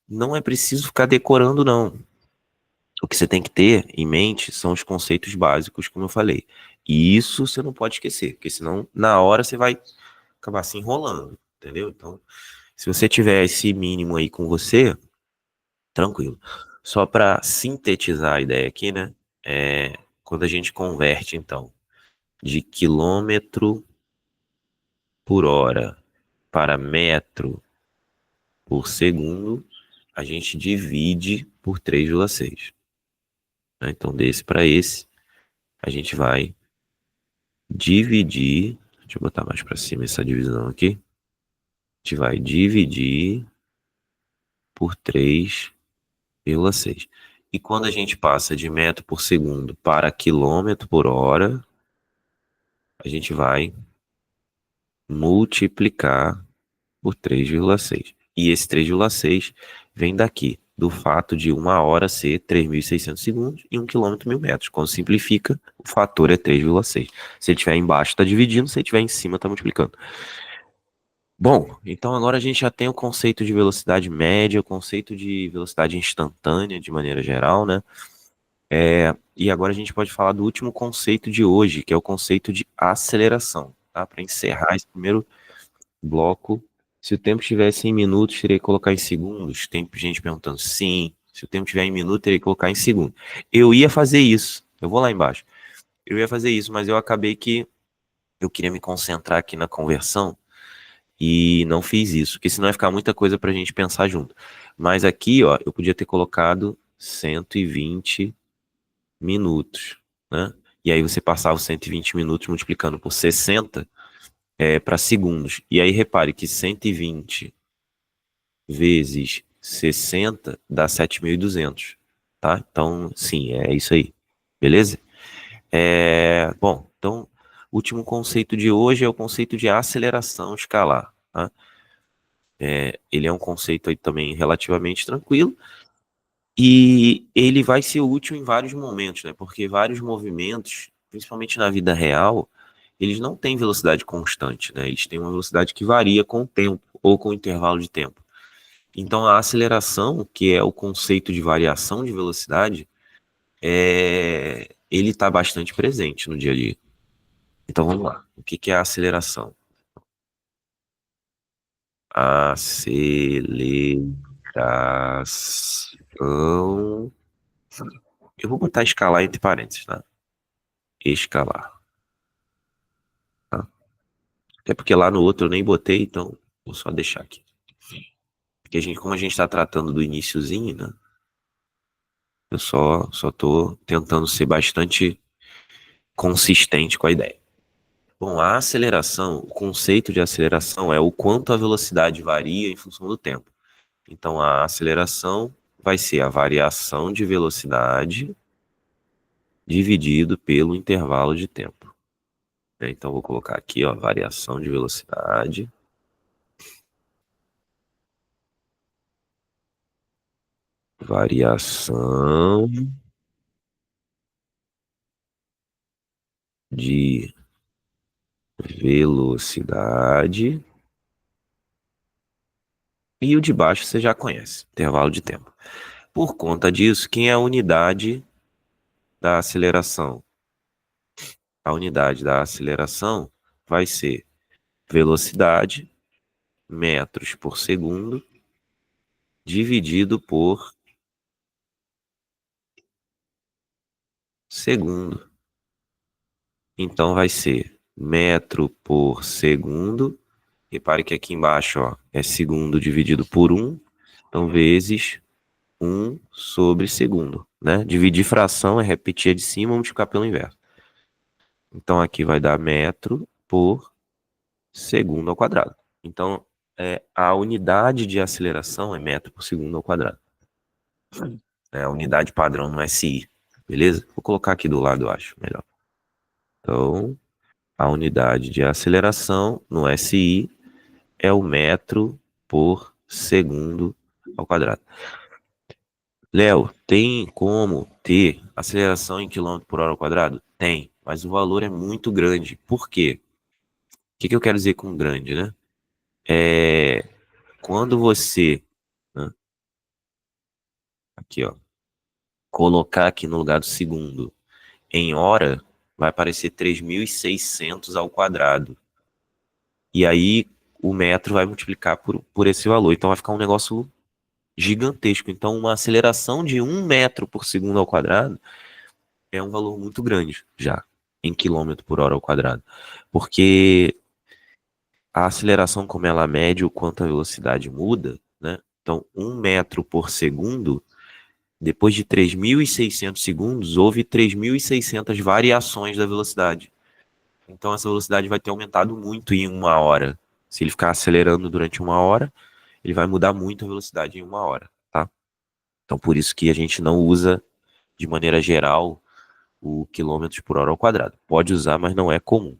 C: não é preciso ficar decorando, não. O que você tem que ter em mente são os conceitos básicos, como eu falei. E isso você não pode esquecer, porque senão, na hora, você vai acabar se enrolando, entendeu? Então, se você tiver esse mínimo aí com você, tranquilo. Só para sintetizar a ideia aqui, né? Quando a gente converte, então, de quilômetro por hora para metro por segundo, a gente divide por 3,6. Né? Então, desse para esse, a gente vai dividir. Deixa eu botar mais para cima essa divisão aqui. A gente vai dividir por 3,6. E quando a gente passa de metro por segundo para quilômetro por hora, a gente vai multiplicar por 3,6. E esse 3,6 vem daqui, do fato de 1 hora ser 3.600 segundos e 1 quilômetro 1.000 metros. Quando simplifica, o fator é 3,6. Se ele estiver embaixo, está dividindo. Se ele estiver em cima, está multiplicando. Bom, então agora a gente já tem o conceito de velocidade média, o conceito de velocidade instantânea, de maneira geral, né? E agora a gente pode falar do último conceito de hoje, que é o conceito de aceleração, tá? Para encerrar esse primeiro bloco. Se o tempo estivesse em minutos, teria que colocar em segundos. Tem gente perguntando, sim. Se o tempo estiver em minutos, teria que colocar em segundos. Eu ia fazer isso. Eu vou lá embaixo. Eu ia fazer isso, mas eu acabei que eu queria me concentrar aqui na conversão e não fiz isso, porque senão ia ficar muita coisa pra gente pensar junto. Mas aqui, ó, eu podia ter colocado 120 minutos, né? E aí você passava os 120 minutos multiplicando por 60 para segundos. E aí repare que 120 vezes 60 dá 7.200, tá? Então, sim, é isso aí. Beleza? Bom, então, o último conceito de hoje é o conceito de aceleração escalar, tá? Ele é um conceito aí também relativamente tranquilo e ele vai ser útil em vários momentos, né? Porque vários movimentos, principalmente na vida real, eles não têm velocidade constante, né? Eles têm uma velocidade que varia com o tempo ou com o intervalo de tempo. Então, a aceleração, que é o conceito de variação de velocidade, ele está bastante presente no dia a dia. Então, vamos lá. O que é a aceleração? Aceleração Então, eu vou botar escalar entre parênteses, tá? Escalar. Tá? Até porque lá no outro eu nem botei, então vou só deixar aqui. Porque como a gente está tratando do iniciozinho, né? Eu só tô tentando ser bastante consistente com a ideia. Bom, a aceleração, o conceito de aceleração é o quanto a velocidade varia em função do tempo. Então, a aceleração vai ser a variação de velocidade dividido pelo intervalo de tempo. Então, vou colocar aqui, ó, variação de velocidade variação de velocidade. E o de baixo você já conhece, intervalo de tempo. Por conta disso, quem é a unidade da aceleração? A unidade da aceleração vai ser velocidade, metros por segundo, dividido por segundo. Então vai ser metro por segundo. Repare que aqui embaixo, ó, é segundo dividido por 1, então vezes 1 sobre segundo, né? Dividir fração é repetir a de cima e multiplicar pelo inverso. Então aqui vai dar metro por segundo ao quadrado. Então a unidade de aceleração é metro por segundo ao quadrado. É a unidade padrão no SI, beleza? Vou colocar aqui do lado, eu acho melhor. Então, a unidade de aceleração no SI é o metro por segundo ao quadrado. Léo, tem como ter aceleração em quilômetro por hora ao quadrado? Tem, mas o valor é muito grande. Por quê? O que eu quero dizer com grande, né? Quando você, né, aqui ó, colocar aqui no lugar do segundo em hora, vai aparecer 3.600 ao quadrado. E aí o metro vai multiplicar por esse valor. Então vai ficar um negócio gigantesco. Então uma aceleração de 1 metro por segundo ao quadrado é um valor muito grande já, em quilômetro por hora ao quadrado. Porque a aceleração, como ela mede o quanto a velocidade muda, né? Então 1 metro por segundo, depois de 3.600 segundos, houve 3.600 variações da velocidade. Então essa velocidade vai ter aumentado muito em 1 hora. Se ele ficar acelerando durante 1 hora, ele vai mudar muito a velocidade em 1 hora, tá? Então por isso que a gente não usa, de maneira geral, o quilômetros por hora ao quadrado. Pode usar, mas não é comum.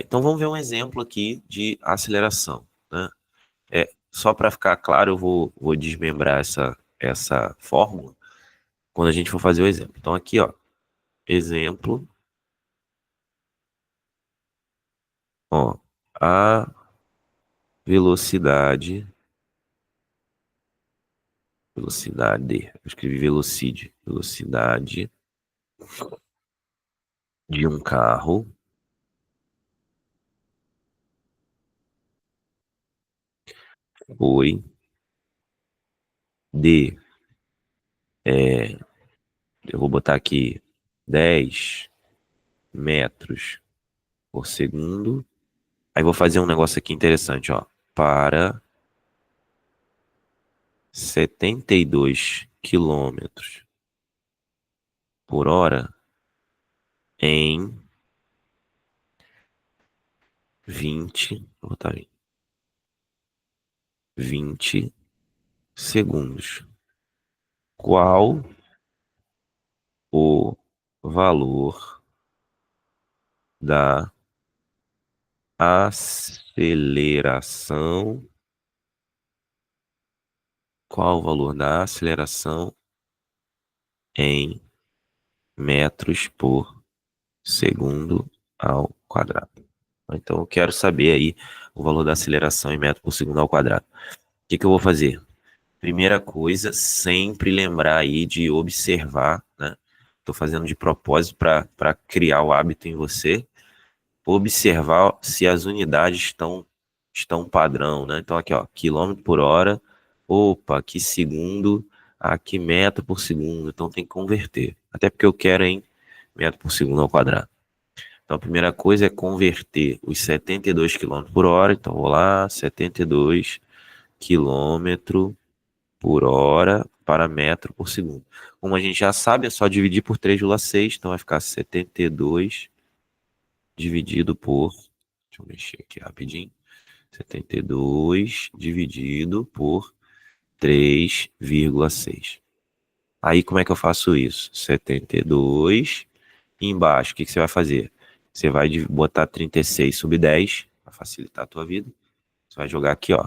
C: Então vamos ver um exemplo aqui de aceleração, né? Só para ficar claro, eu vou desmembrar essa fórmula quando a gente for fazer o exemplo. Então aqui, ó, exemplo, ó, a velocidade, eu escrevi velocidade de um carro foi de, eu vou botar aqui 10 metros por segundo. Aí vou fazer um negócio aqui interessante, ó, para 72 quilômetros por hora em 20 segundos. Qual o valor da aceleração? Qual o valor da aceleração em metros por segundo ao quadrado? Então eu quero saber aí o valor da aceleração em metros por segundo ao quadrado. O que eu vou fazer? Primeira coisa, sempre lembrar aí de observar, né? Estou fazendo de propósito para criar o hábito em você. Observar se as unidades estão padrão, né? Então aqui, ó, quilômetro por hora Opa, aqui segundo, aqui metro por segundo, então tem que converter. Até porque eu quero em metro por segundo ao quadrado. Então a primeira coisa é converter os 72 km por hora. Então vou lá, 72 km por hora para metro por segundo. Como a gente já sabe, é só dividir por 3,6, então vai ficar 72 dividido por, deixa eu mexer aqui rapidinho, 72 dividido por 3,6. Aí como é que eu faço isso? 72, embaixo, o que você vai fazer? Você vai botar 36 sobre 10, para facilitar a tua vida. Você vai jogar aqui, ó,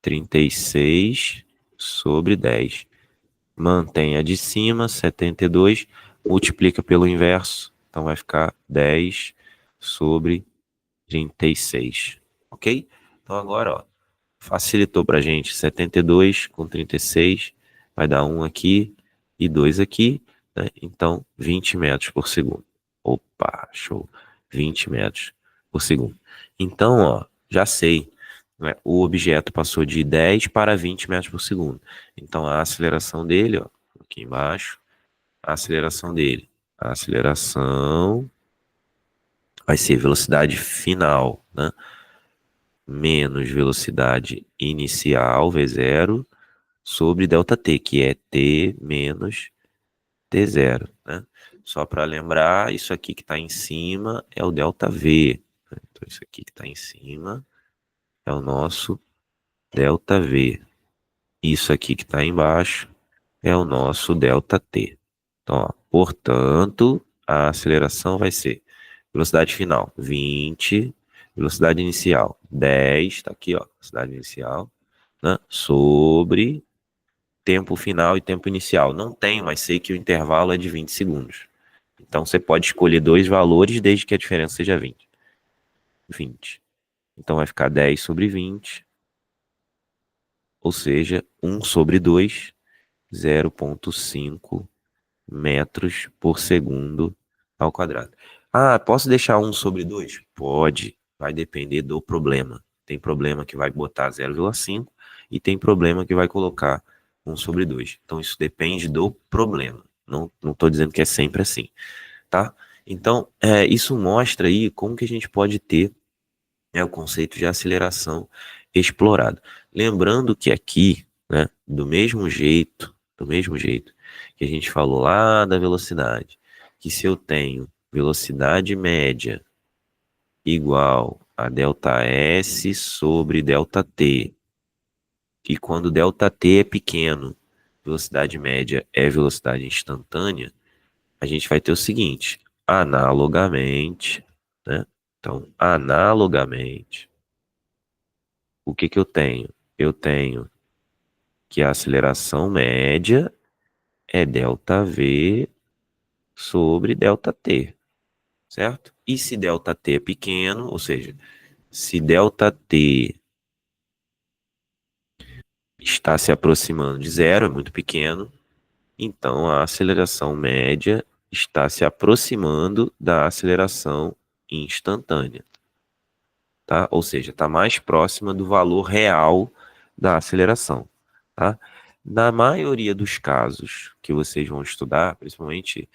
C: 36 sobre 10. Mantém a de cima, 72, multiplica pelo inverso, então vai ficar 10 sobre 36, ok? Então agora, ó, facilitou pra gente, 72 com 36, vai dar 1 aqui e 2 aqui, né? Então 20 metros por segundo. Opa, show, 20 metros por segundo. Então, ó, já sei, né? O objeto passou de 10 para 20 metros por segundo. Então a aceleração dele, ó, aqui embaixo, a aceleração dele. A aceleração vai ser velocidade final, né? Menos velocidade inicial, V0, sobre ΔT, que é T menos T0, né? Só para lembrar, isso aqui que está em cima é o ΔV. Né? Então, isso aqui que está em cima é o nosso ΔV. Isso aqui que está embaixo é o nosso ΔT. Então, ó, portanto, a aceleração vai ser velocidade final 20, velocidade inicial 10, tá aqui, ó, velocidade inicial, né, sobre tempo final e tempo inicial. Não tem, mas sei que o intervalo é de 20 segundos. Então você pode escolher dois valores desde que a diferença seja 20. 20. Então vai ficar 10 sobre 20, ou seja, 1 sobre 2, 0,5 metros por segundo ao quadrado. Ah, posso deixar 1 sobre 2? Pode, vai depender do problema. Tem problema que vai botar 0,5 e tem problema que vai colocar 1 sobre 2. Então isso depende do problema. Não estou dizendo que é sempre assim, tá? Então, isso mostra aí como que a gente pode ter o conceito de aceleração explorado. Lembrando que aqui, né, do mesmo jeito que a gente falou lá da velocidade, que se eu tenho velocidade média igual a ΔS sobre ΔT, e quando ΔT é pequeno, velocidade média é velocidade instantânea, a gente vai ter o seguinte, analogamente, né? Então, analogamente, o que que eu tenho? Eu tenho que a aceleração média é ΔV sobre ΔT, certo? E se ΔT é pequeno, ou seja, se ΔT está se aproximando de zero, é muito pequeno, então a aceleração média está se aproximando da aceleração instantânea, tá? Ou seja, está mais próxima do valor real da aceleração, tá? Na maioria dos casos que vocês vão estudar, principalmente,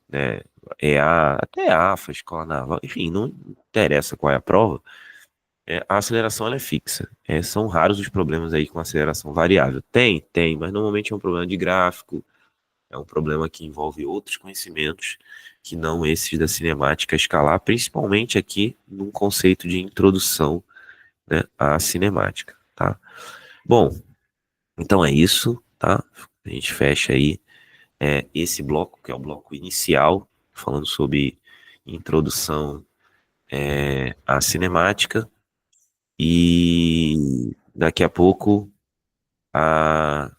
C: né, EA, até AFA, Escola Naval, enfim, não interessa qual é a prova, a aceleração ela é fixa. São raros os problemas aí com aceleração variável. Tem, mas normalmente é um problema de gráfico, é um problema que envolve outros conhecimentos que não esses da cinemática escalar, principalmente aqui num conceito de introdução, né, à cinemática, tá? Bom, então é isso, tá? A gente fecha aí esse bloco, que é o bloco inicial, falando sobre introdução à cinemática, e daqui a pouco a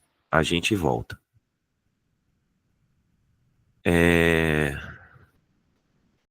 C: gente volta.